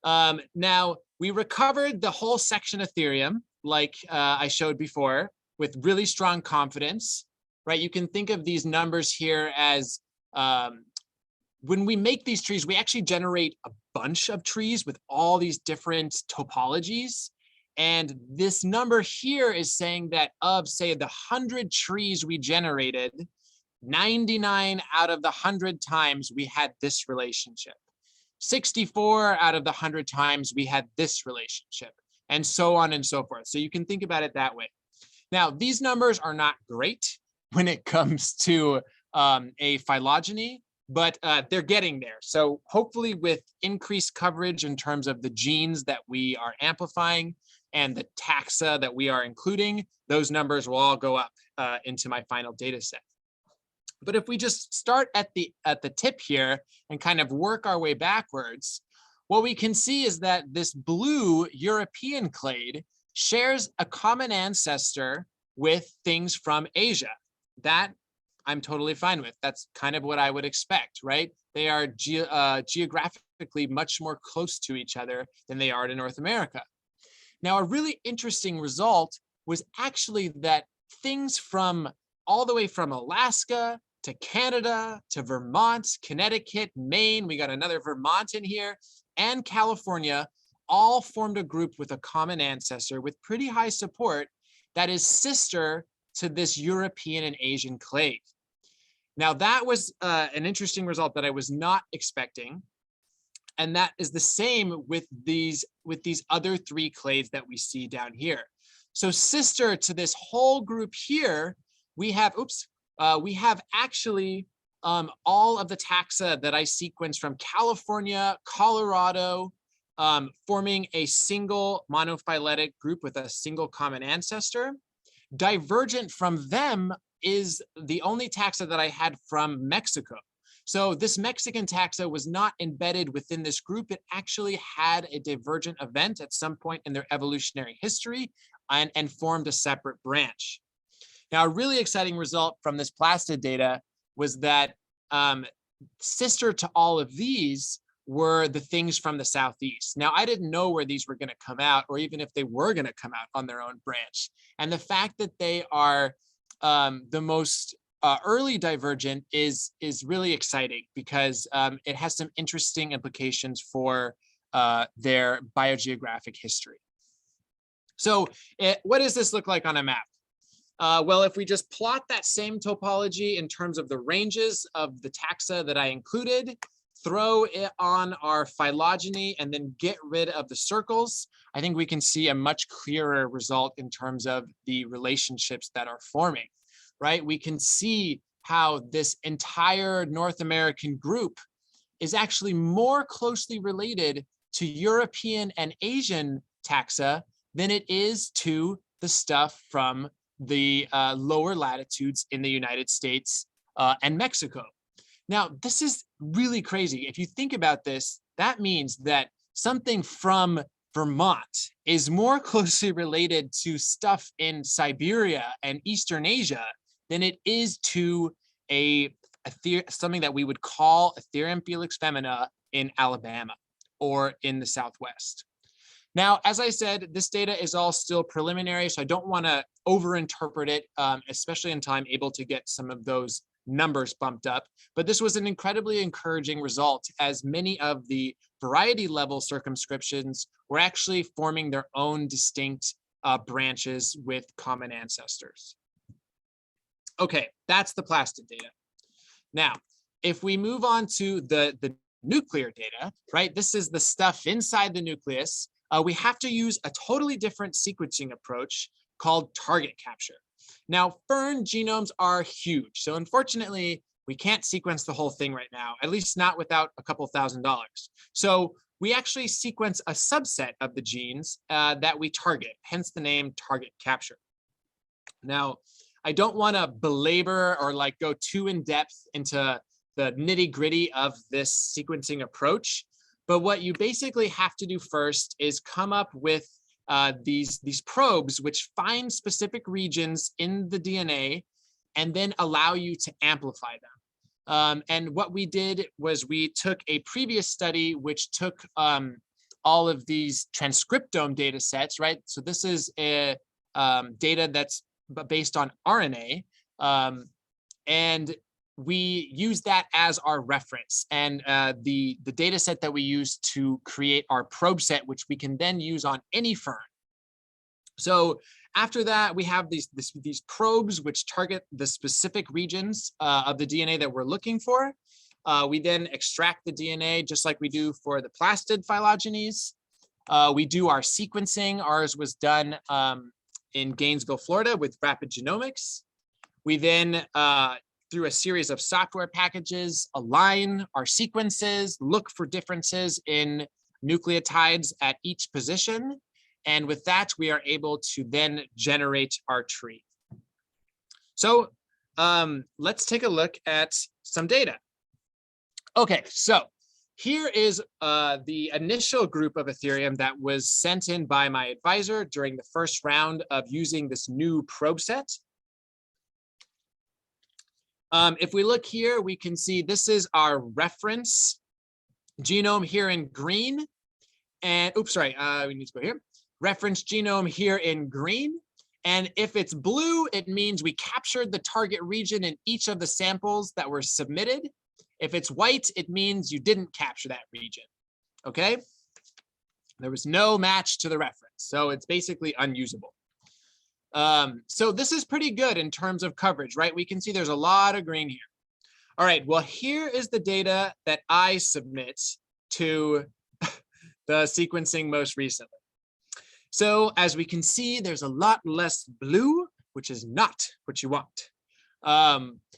Now, we recovered the whole section of Ethereum, like I showed before, with really strong confidence, right? You can think of these numbers here as when we make these trees, we actually generate a bunch of trees with all these different topologies. And this number here is saying that of, say, the 100 trees we generated, 99 out of the 100 times we had this relationship. 64 out of the 100 times we had this relationship, and so on and so forth. So you can think about it that way. Now, these numbers are not great when it comes to a phylogeny, but they're getting there. So hopefully with increased coverage in terms of the genes that we are amplifying and the taxa that we are including, those numbers will all go up into my final data set. But if we just start at the tip here and kind of work our way backwards, what we can see is that this blue European clade shares a common ancestor with things from Asia. That I'm totally fine with. That's kind of what I would expect, right? They are geographically much more close to each other than they are to North America. Now, a really interesting result was actually that things from all the way from Alaska to Canada to Vermont, Connecticut, Maine, we got another Vermont in here, and California, all formed a group with a common ancestor with pretty high support that is sister to this European and Asian clade. Now, that was an interesting result that I was not expecting. And that is the same with these other 3 clades that we see down here. So sister to this whole group here, we have, we have actually all of the taxa that I sequenced from California, Colorado, forming a single monophyletic group with a single common ancestor. Divergent from them is the only taxa that I had from Mexico. So this Mexican taxa was not embedded within this group. It actually had a divergent event at some point in their evolutionary history and formed a separate branch. Now, a really exciting result from this plastid data was that sister to all of these were the things from the Southeast. Now, I didn't know where these were going to come out, or even if they were going to come out on their own branch. And the fact that they are the most early divergent is really exciting because it has some interesting implications for their biogeographic history. So what does this look like on a map? Well, if we just plot that same topology in terms of the ranges of the taxa that I included, throw it on our phylogeny, and then get rid of the circles, I think we can see a much clearer result in terms of the relationships that are forming, right? We can see how this entire North American group is actually more closely related to European and Asian taxa than it is to the stuff from the lower latitudes in the United States and Mexico. Now, this is really crazy. If you think about this, that means that something from Vermont is more closely related to stuff in Siberia and Eastern Asia than it is to something that we would call Ethereum felix femina in Alabama or in the Southwest. Now, as I said, this data is all still preliminary, so I don't want to overinterpret it, especially until I'm able to get some of those numbers bumped up. But this was an incredibly encouraging result, as many of the variety level circumscriptions were actually forming their own distinct branches with common ancestors. Okay, that's the plastid data. Now, if we move on to the nuclear data, right, this is the stuff inside the nucleus. We have to use a totally different sequencing approach called target capture. Now, Fern genomes are huge, so unfortunately, we can't sequence the whole thing right now, at least not without a couple $1,000s. So we actually sequence a subset of the genes that we target, hence the name target capture. Now, I don't want to belabor or like go too in depth into the nitty gritty of this sequencing approach, but what you basically have to do first is come up with these probes which find specific regions in the DNA and then allow you to amplify them. And what we did was we took a previous study which took all of these transcriptome data sets, right? So this is a data that's based on RNA, and we use that as our reference, and the data set that we use to create our probe set, which we can then use on any Fern. So after that, we have these probes which target the specific regions of the DNA that we're looking for. We then extract the DNA just like we do for the plastid phylogenies. We do our sequencing. Ours was done in Gainesville, Florida with Rapid Genomics. We then, through a series of software packages, align our sequences, look for differences in nucleotides at each position. And with that, we are able to then generate our tree. So let's take a look at some data. Okay, so here is the initial group of Ethereum that was sent in by my advisor during the first round of using this new probe set. If we look here, we can see this is our reference genome here in green. And oops, sorry, we need to go here. Reference genome here in green. And if it's blue, it means we captured the target region in each of the samples that were submitted. If it's white, it means you didn't capture that region, okay? There was no match to the reference, so it's basically unusable. So this is pretty good in terms of coverage, right? We can see there's a lot of green here. All right, well, here is the data that I submit to the sequencing most recently. So as we can see, there's a lot less blue, which is not what you want.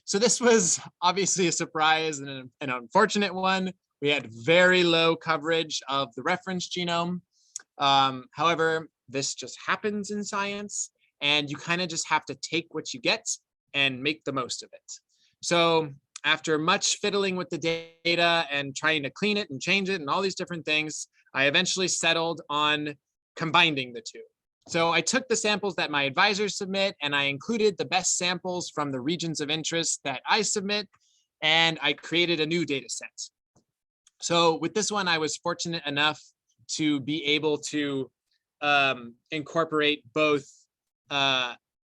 So this was obviously a surprise and an unfortunate one. We had very low coverage of the reference genome. However, this just happens in science, and you kind of just have to take what you get and make the most of it. So after much fiddling with the data and trying to clean it and change it and all these different things, I eventually settled on combining the two. So I took the samples that my advisors submit and I included the best samples from the regions of interest that I submit, and I created a new data set. So with this one, I was fortunate enough to be able to incorporate both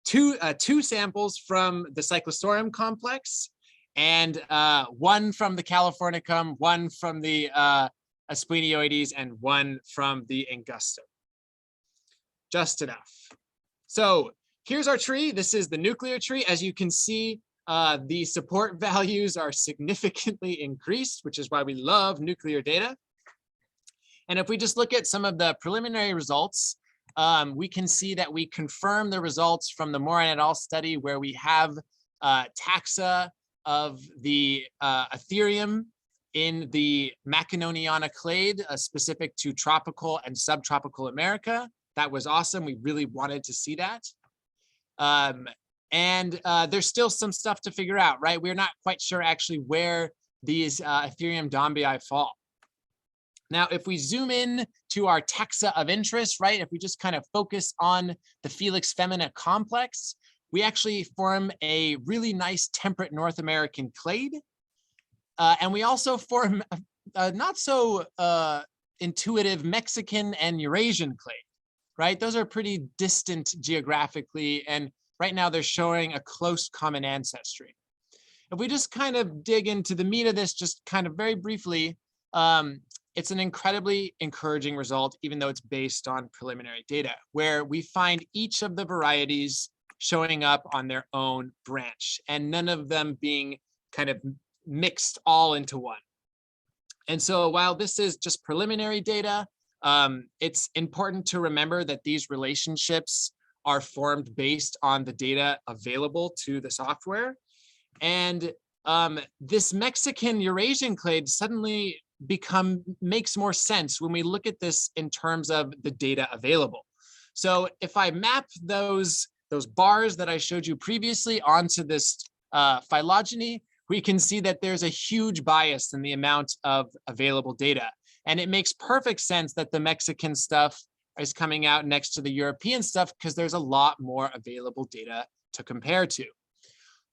two samples from the Cyclosporium complex and one from the Californicum, one from the Asplenoides, and one from the Angustum. Just enough. So here's our tree. This is the nuclear tree. As you can see, the support values are significantly increased, which is why we love nuclear data. And if we just look at some of the preliminary results, we can see that we confirm the results from the Moran et al. Study, where we have taxa of the Ethereum in the Macinoniana clade, specific to tropical and subtropical America. That was awesome. We really wanted to see that. There's still some stuff to figure out, right? We're not quite sure actually where these Ethereum dombii fall. Now, if we zoom in to our taxa of interest, right, if we just kind of focus on the Felix Femina complex, we actually form a really nice temperate North American clade. And we also form a not so intuitive Mexican and Eurasian clade, right? Those are pretty distant geographically, and right now they're showing a close common ancestry. If we just kind of dig into the meat of this, just kind of very briefly, it's an incredibly encouraging result, even though it's based on preliminary data, where we find each of the varieties showing up on their own branch and none of them being kind of mixed all into one. And so while this is just preliminary data, it's important to remember that these relationships are formed based on the data available to the software. And this Mexican Eurasian clade suddenly makes more sense when we look at this in terms of the data available. So if I map those bars that I showed you previously onto this phylogeny, we can see that there's a huge bias in the amount of available data. And it makes perfect sense that the Mexican stuff is coming out next to the European stuff because there's a lot more available data to compare to.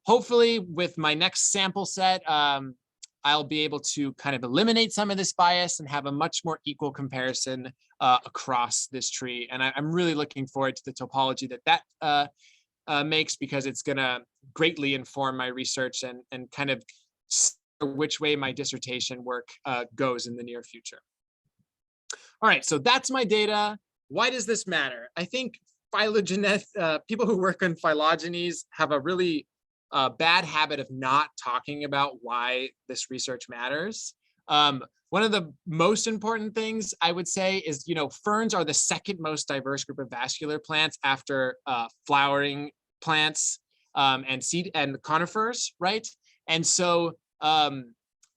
Hopefully with my next sample set, I'll be able to kind of eliminate some of this bias and have a much more equal comparison across this tree. And I'm really looking forward to the topology that makes, because it's gonna greatly inform my research and kind of which way my dissertation work goes in the near future. All right, so that's my data. Why does this matter? I think people who work on phylogenies have a really bad habit of not talking about why this research matters. One of the most important things I would say is, ferns are the second most diverse group of vascular plants after flowering plants and seed and conifers, right? And so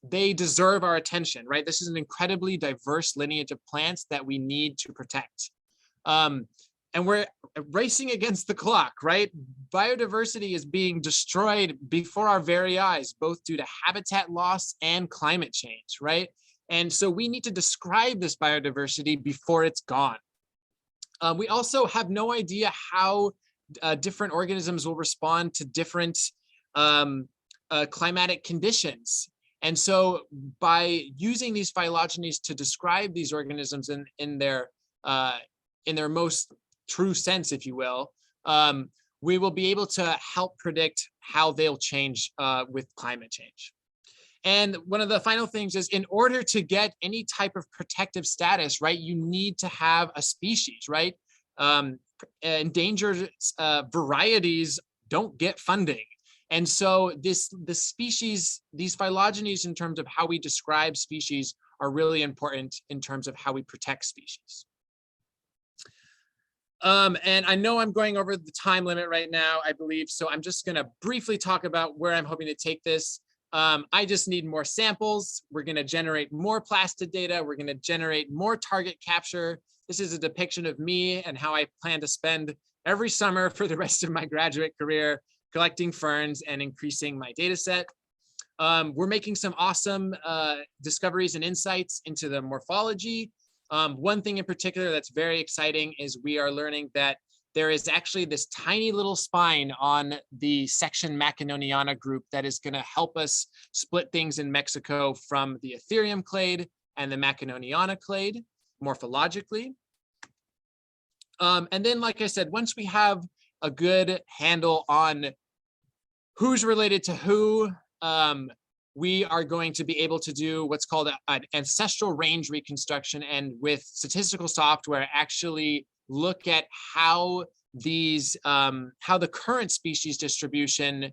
they deserve our attention, right? This is an incredibly diverse lineage of plants that we need to protect. And we're racing against the clock, right? Biodiversity is being destroyed before our very eyes, both due to habitat loss and climate change, right? And so we need to describe this biodiversity before it's gone. We also have no idea how different organisms will respond to different climatic conditions. And so by using these phylogenies to describe these organisms in their most true sense, if you will, we will be able to help predict how they'll change with climate change. And one of the final things is, in order to get any type of protective status, right, you need to have a species, right? Endangered varieties don't get funding. And so these phylogenies, in terms of how we describe species, are really important in terms of how we protect species. And I know I'm going over the time limit right now, I believe, so I'm just going to briefly talk about where I'm hoping to take this. I just need more samples. We're going to generate more plastid data. We're going to generate more target capture. This is a depiction of me and how I plan to spend every summer for the rest of my graduate career collecting ferns and increasing my data set. We're making some awesome discoveries and insights into the morphology. One thing in particular that's very exciting is we are learning that there is actually this tiny little spine on the section Macinoniana group that is going to help us split things in Mexico from the Ethereum clade and the Macinoniana clade morphologically. And then, like I said, once we have a good handle on who's related to who, we are going to be able to do what's called an ancestral range reconstruction, and with statistical software actually look at how these, how the current species distribution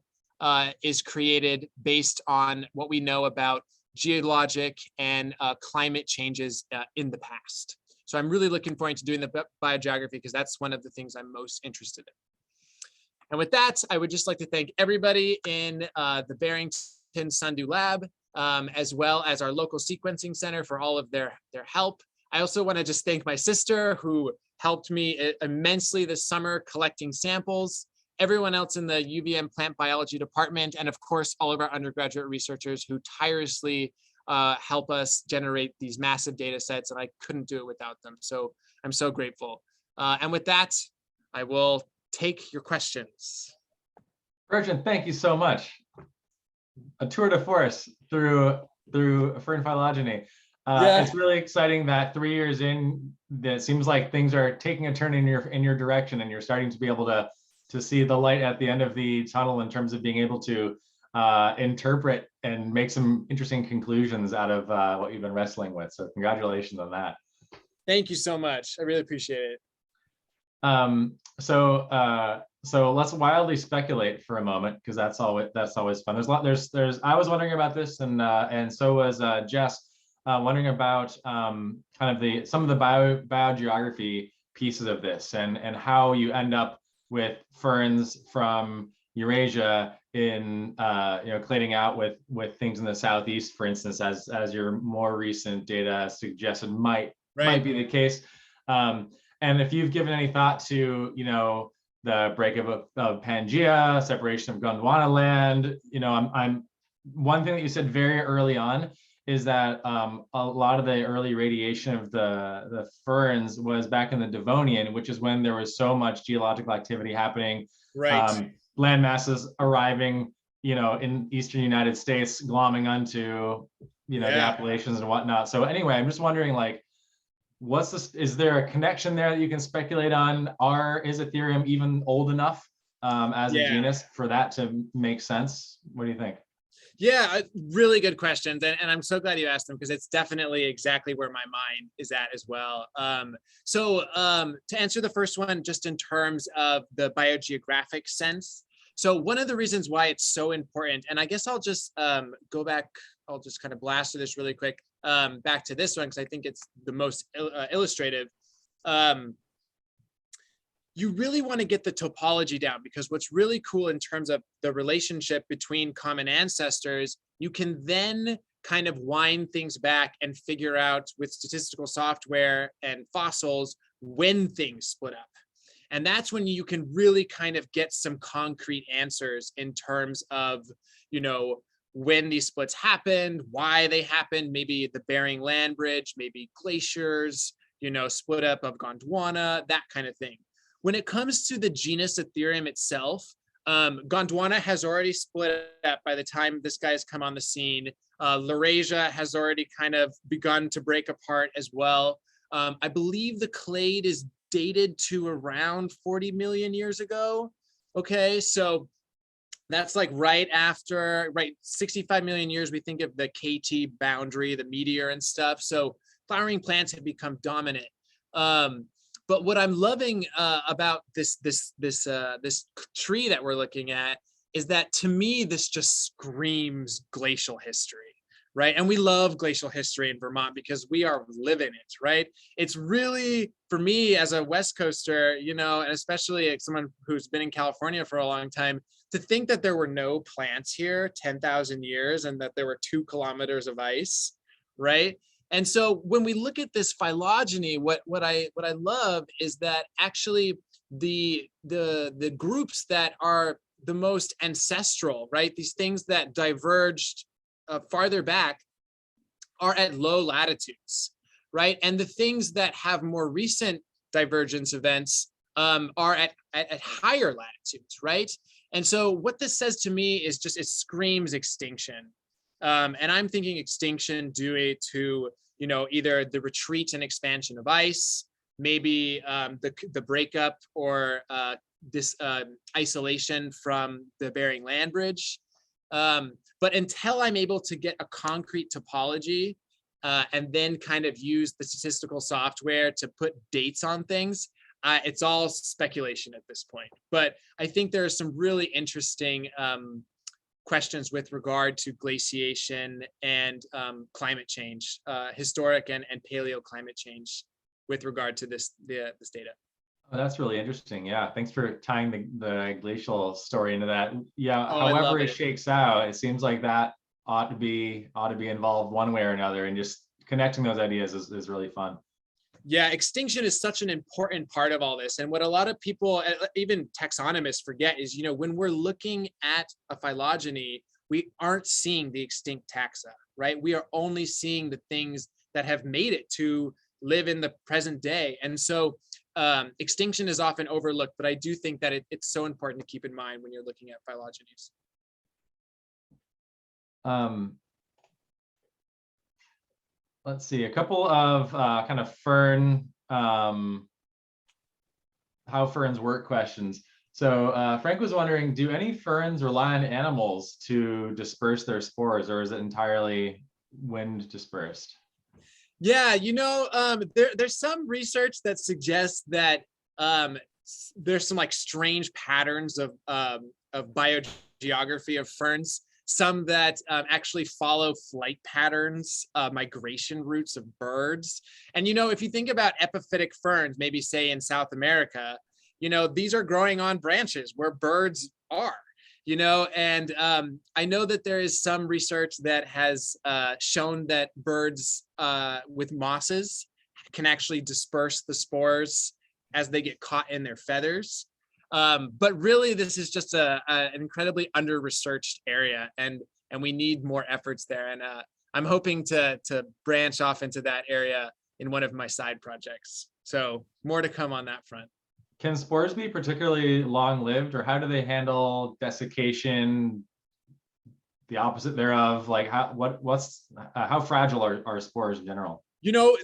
is created based on what we know about geologic and climate changes in the past. So I'm really looking forward to doing the biogeography because that's one of the things I'm most interested in. And with that, I would just like to thank everybody in the Barrington Sundu Lab, as well as our local sequencing center for all of their help. I also want to just thank my sister who helped me immensely this summer collecting samples, everyone else in the UVM plant biology department, and of course, all of our undergraduate researchers who tirelessly help us generate these massive data sets, and I couldn't do it without them. So I'm so grateful. And with that, I will take your questions. Bertrand, thank you so much. A tour de force through fern phylogeny. It's really exciting that 3 years in, it seems like things are taking a turn in your direction, and you're starting to be able to see the light at the end of the tunnel in terms of being able to interpret and make some interesting conclusions out of what you've been wrestling with. So congratulations on that. Thank you so much. I really appreciate it. So let's wildly speculate for a moment, because that's always fun. I was wondering about this, and so was Jess, wondering about kind of some of the biogeography pieces of this, and how you end up with ferns from Eurasia in cladding out with things in the southeast, for instance, as your more recent data suggested might be the case. And if you've given any thought to, the breakup of Pangea, separation of Gondwana land, I'm one thing that you said very early on is that a lot of the early radiation of the ferns was back in the Devonian, which is when there was so much geological activity happening, land masses arriving, in eastern United States, glomming onto, the Appalachians and whatnot. So anyway, I'm just wondering, like, what's this? Is there a connection there that you can speculate on? Is Ethereum even old enough as a genus for that to make sense? What do you think? Yeah, really good questions. And I'm so glad you asked them, because it's definitely exactly where my mind is at as well. So to answer the first one, just in terms of the biogeographic sense. So one of the reasons why it's so important, and I guess I'll just go back, I'll just kind of blast through this really quick, back to this one, because I think it's the most illustrative. You really want to get the topology down, because what's really cool in terms of the relationship between common ancestors, you can then kind of wind things back and figure out with statistical software and fossils when things split up. And that's when you can really kind of get some concrete answers in terms of, when these splits happened, why they happened, maybe the Bering Land Bridge, maybe glaciers, split up of Gondwana, that kind of thing. When it comes to the genus Ethereum itself, Gondwana has already split up by the time this guy has come on the scene. Laurasia has already kind of begun to break apart as well. I believe the clade is dated to around 40 million years ago. Okay, so that's like right after, 65 million years, we think of the KT boundary, the meteor and stuff. So flowering plants have become dominant. But what I'm loving about this tree that we're looking at is that, to me, this just screams glacial history, right? And we love glacial history in Vermont because we are living it, right? It's really, for me as a West Coaster, and especially someone who's been in California for a long time, to think that there were no plants here 10,000 years and that there were 2 kilometers of ice, right? And so when we look at this phylogeny, what I love is that actually the groups that are the most ancestral, right? These things that diverged farther back are at low latitudes, right? And the things that have more recent divergence events are at higher latitudes, right? And so what this says to me is just, it screams extinction. And I'm thinking extinction due to, either the retreat and expansion of ice, maybe the breakup or this isolation from the Bering Land Bridge. But until I'm able to get a concrete topology and then kind of use the statistical software to put dates on things, it's all speculation at this point. But I think there are some really interesting questions with regard to glaciation and climate change, historic and paleo climate change with regard to this data. Oh, that's really interesting. Yeah, thanks for tying the glacial story into that. Yeah, Oh, I however love it it. shakes out, it seems like that ought to be involved one way or another, and just connecting those ideas is really fun. Yeah, extinction is such an important part of all this. And what a lot of people, even taxonomists, forget is, when we're looking at a phylogeny, we aren't seeing the extinct taxa, right? We are only seeing the things that have made it to live in the present day. And so extinction is often overlooked, but I do think that it's so important to keep in mind when you're looking at phylogenies. Let's see, a couple of kind of fern, how ferns work questions. So Frank was wondering, do any ferns rely on animals to disperse their spores, or is it entirely wind dispersed? Yeah, there's some research that suggests that there's some like strange patterns of biogeography of ferns. Some that actually follow flight patterns, migration routes of birds. And, if you think about epiphytic ferns, maybe say in South America, these are growing on branches where birds are, and I know that there is some research that has shown that birds with mosses can actually disperse the spores as they get caught in their feathers. But really, this is just an incredibly under-researched area, and we need more efforts there. And I'm hoping to branch off into that area in one of my side projects. So more to come on that front. Can spores be particularly long-lived, or how do they handle desiccation, the opposite thereof? Like how fragile are spores in general?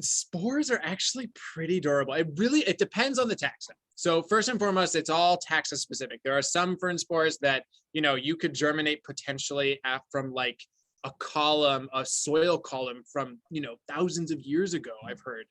Spores are actually pretty durable. It depends on the taxa. So first and foremost, it's all taxa specific. There are some fern spores that, you could germinate potentially from like a soil column from, thousands of years ago, I've heard.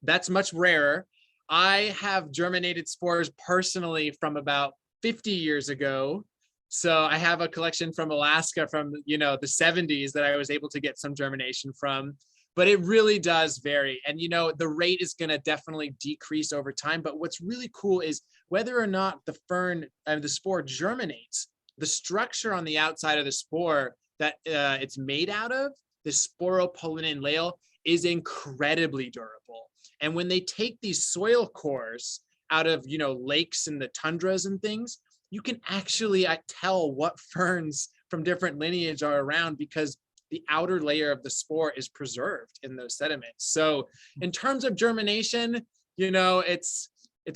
That's much rarer. I have germinated spores personally from about 50 years ago. So I have a collection from Alaska from, the 70s that I was able to get some germination from. But it really does vary. And, the rate is going to definitely decrease over time. But what's really cool is whether or not the spore germinates, the structure on the outside of the spore that it's made out of, the sporopollenin layer, is incredibly durable. And when they take these soil cores out of, lakes and the tundras and things, you can actually tell what ferns from different lineage are around because the outer layer of the spore is preserved in those sediments. So in terms of germination, it's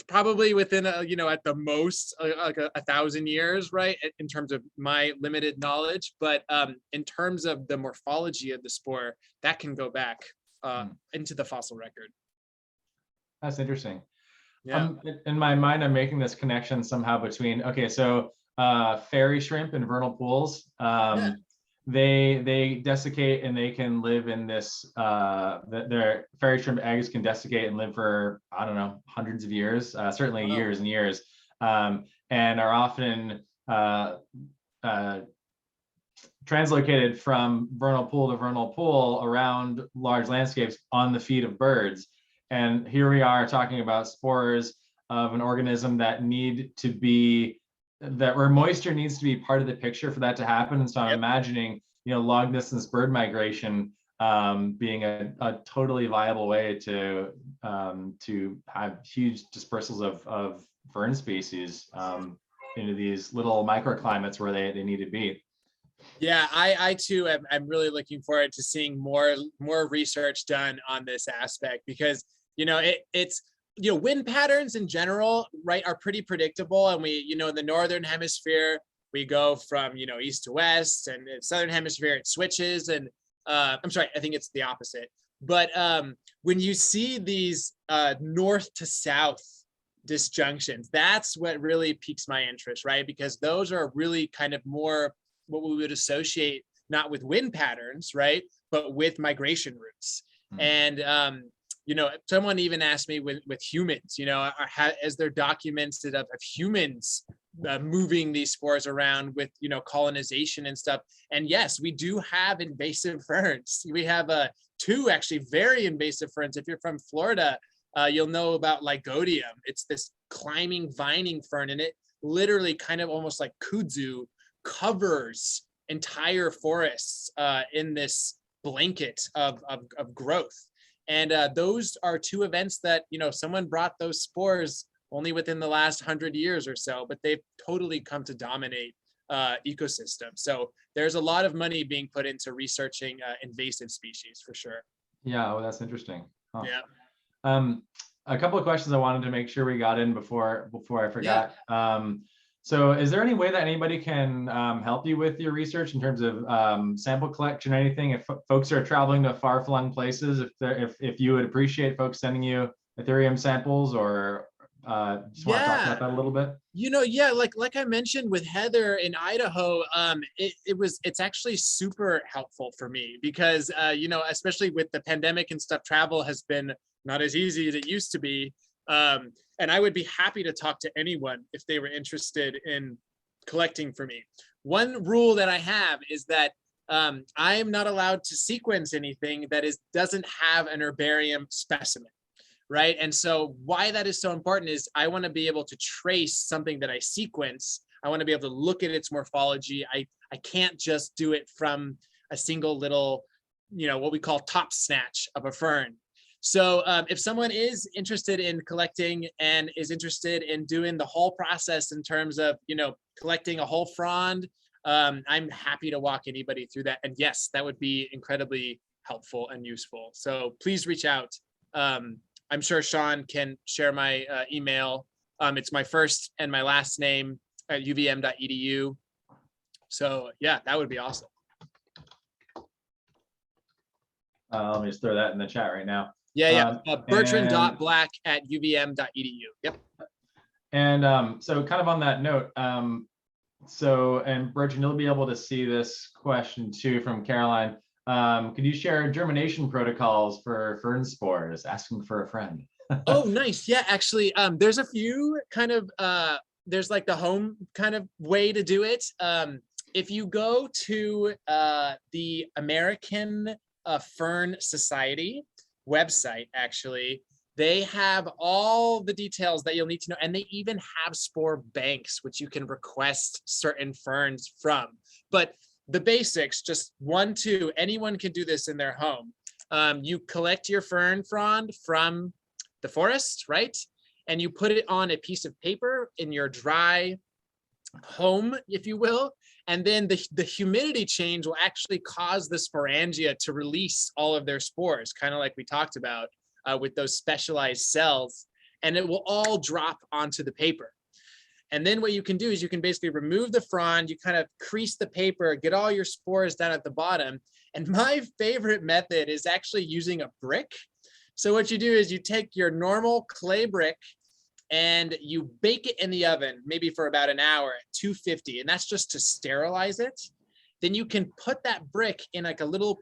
probably within at the most like 1,000 years, right? In terms of my limited knowledge, but in terms of the morphology of the spore, that can go back into the fossil record. That's interesting. Yeah. In my mind, I'm making this connection somehow between, so fairy shrimp in vernal pools, they desiccate and they can live in this, their fairy shrimp eggs can desiccate and live for, I don't know, hundreds of years, certainly years and years, and are often translocated from vernal pool to vernal pool around large landscapes on the feet of birds. And here we are talking about spores of an organism that where moisture needs to be part of the picture for that to happen. And so I'm imagining, long distance bird migration being a totally viable way to have huge dispersals of fern species into these little microclimates where they need to be. Yeah, I too I'm really looking forward to seeing more research done on this aspect because it's wind patterns in general, right, are pretty predictable. And we, in the northern hemisphere, we go from east to west, and in southern hemisphere it switches. And I'm sorry, I think it's the opposite. But when you see these north to south disjunctions, that's what really piques my interest, right? Because those are really kind of more what we would associate not with wind patterns, right, but with migration routes. And someone even asked me with humans, is there documents of humans moving these spores around with, colonization and stuff. And yes, we do have invasive ferns. We have two actually very invasive ferns. If you're from Florida, you'll know about Lygodium. It's this climbing, vining fern, and it literally kind of almost like kudzu covers entire forests in this blanket of growth. And those are two events that, someone brought those spores only within the last 100 years or so, but they've totally come to dominate ecosystems. So there's a lot of money being put into researching invasive species for sure. Yeah, well, that's interesting. Huh. Yeah. A couple of questions I wanted to make sure we got in before I forgot. Yeah. So is there any way that anybody can help you with your research in terms of sample collection or anything? If folks are traveling to far-flung places, if you would appreciate folks sending you Ethereum samples, or just want to talk about that a little bit? Yeah, like I mentioned with Heather in Idaho, it's actually super helpful for me because, especially with the pandemic and stuff, travel has been not as easy as it used to be. And I would be happy to talk to anyone if they were interested in collecting for me. One rule that I have is that I am not allowed to sequence anything that doesn't have an herbarium specimen, right? And so why that is so important is I want to be able to trace something that I sequence. I want to be able to look at its morphology. I can't just do it from a single little, what we call top snatch of a fern. So if someone is interested in collecting and is interested in doing the whole process in terms of, collecting a whole frond, I'm happy to walk anybody through that. And yes, that would be incredibly helpful and useful. So please reach out. I'm sure Sean can share my email. It's my first and my last name at uvm.edu. So yeah, that would be awesome. Let me just throw that in the chat right now. Yeah. Bertrand.black at uvm.edu. Yep. And so kind of on that note, and Bertrand, you'll be able to see this question too from Caroline. Could you share germination protocols for fern spores? Asking for a friend. Oh, nice. Yeah, actually, there's a few kind of, there's like the home kind of way to do it. If you go to the American Fern Society website, actually, they have all the details that you'll need to know. And they even have spore banks, which you can request certain ferns from. But the basics, just 1, 2, anyone can do this in their home. You collect your fern frond from the forest, right? And you put it on a piece of paper in your dry home, if you will. And then the humidity change will actually cause the sporangia to release all of their spores, kind of like we talked about with those specialized cells, and it will all drop onto the paper. And then what you can do is you can basically remove the frond, you kind of crease the paper, get all your spores down at the bottom. And my favorite method is actually using a brick. So what you do is you take your normal clay brick and you bake it in the oven, maybe for about an hour at 250, and that's just to sterilize it. Then you can put that brick in like a little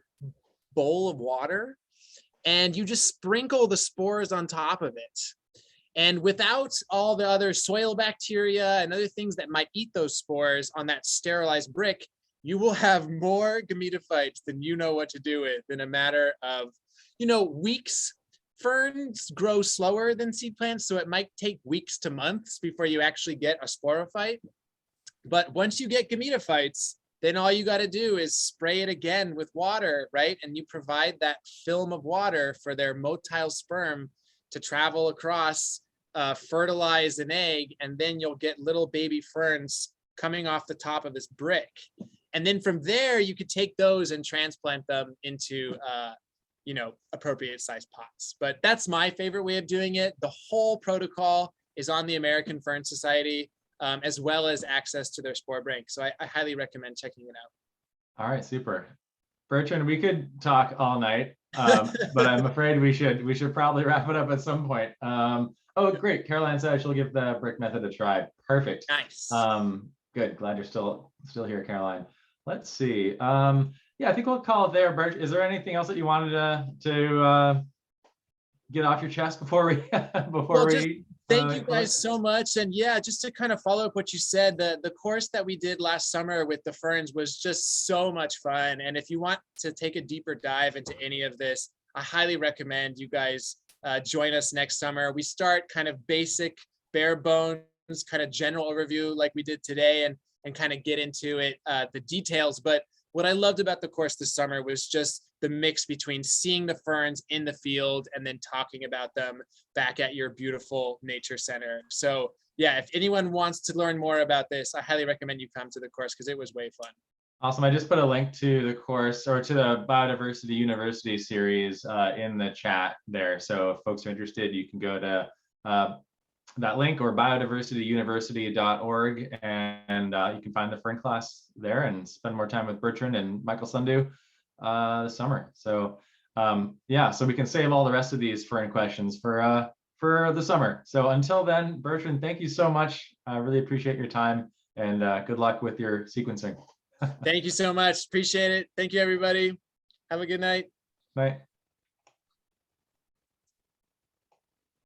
bowl of water, and you just sprinkle the spores on top of it. And without all the other soil bacteria and other things that might eat those spores on that sterilized brick, you will have more gametophytes than you know what to do with in a matter of, weeks. Ferns grow slower than seed plants, so it might take weeks to months before you actually get a sporophyte. But once you get gametophytes, then all you got to do is spray it again with water, right? And you provide that film of water for their motile sperm to travel across, fertilize an egg, and then you'll get little baby ferns coming off the top of this brick. And then from there, you could take those and transplant them into appropriate sized pots. But that's my favorite way of doing it. The whole protocol is on the American Fern Society, as well as access to their spore bank. So I highly recommend checking it out. All right, super. Bertrand, we could talk all night, but I'm afraid we should probably wrap it up at some point. Oh, great. Caroline said she'll give the brick method a try. Perfect. Nice. Good. Glad you're still here, Caroline. Let's see. Yeah, I think we'll call it there. Bert, is there anything else that you wanted to get off your chest before we Well, just thank you guys so much. And yeah, just to kind of follow up what you said, the course that we did last summer with the ferns was just so much fun. And if you want to take a deeper dive into any of this, I highly recommend you guys join us next summer. We start kind of basic, bare bones, kind of general overview like we did today, and kind of get into it, the details. But what I loved about the course this summer was just the mix between seeing the ferns in the field and then talking about them back at your beautiful nature center. So yeah, if anyone wants to learn more about this, I highly recommend you come to the course because it was way fun. Awesome. I just put a link to the course, or to the Biodiversity University series in the chat there. So if folks are interested, you can go to that link, or biodiversityuniversity.org, and you can find the Fern class there and spend more time with Bertrand and Michael Sundu this summer. So yeah, so we can save all the rest of these Fern questions for the summer. So until then, Bertrand, thank you so much. I really appreciate your time, and good luck with your sequencing. Thank you so much. Appreciate it. Thank you, everybody. Have a good night. Bye.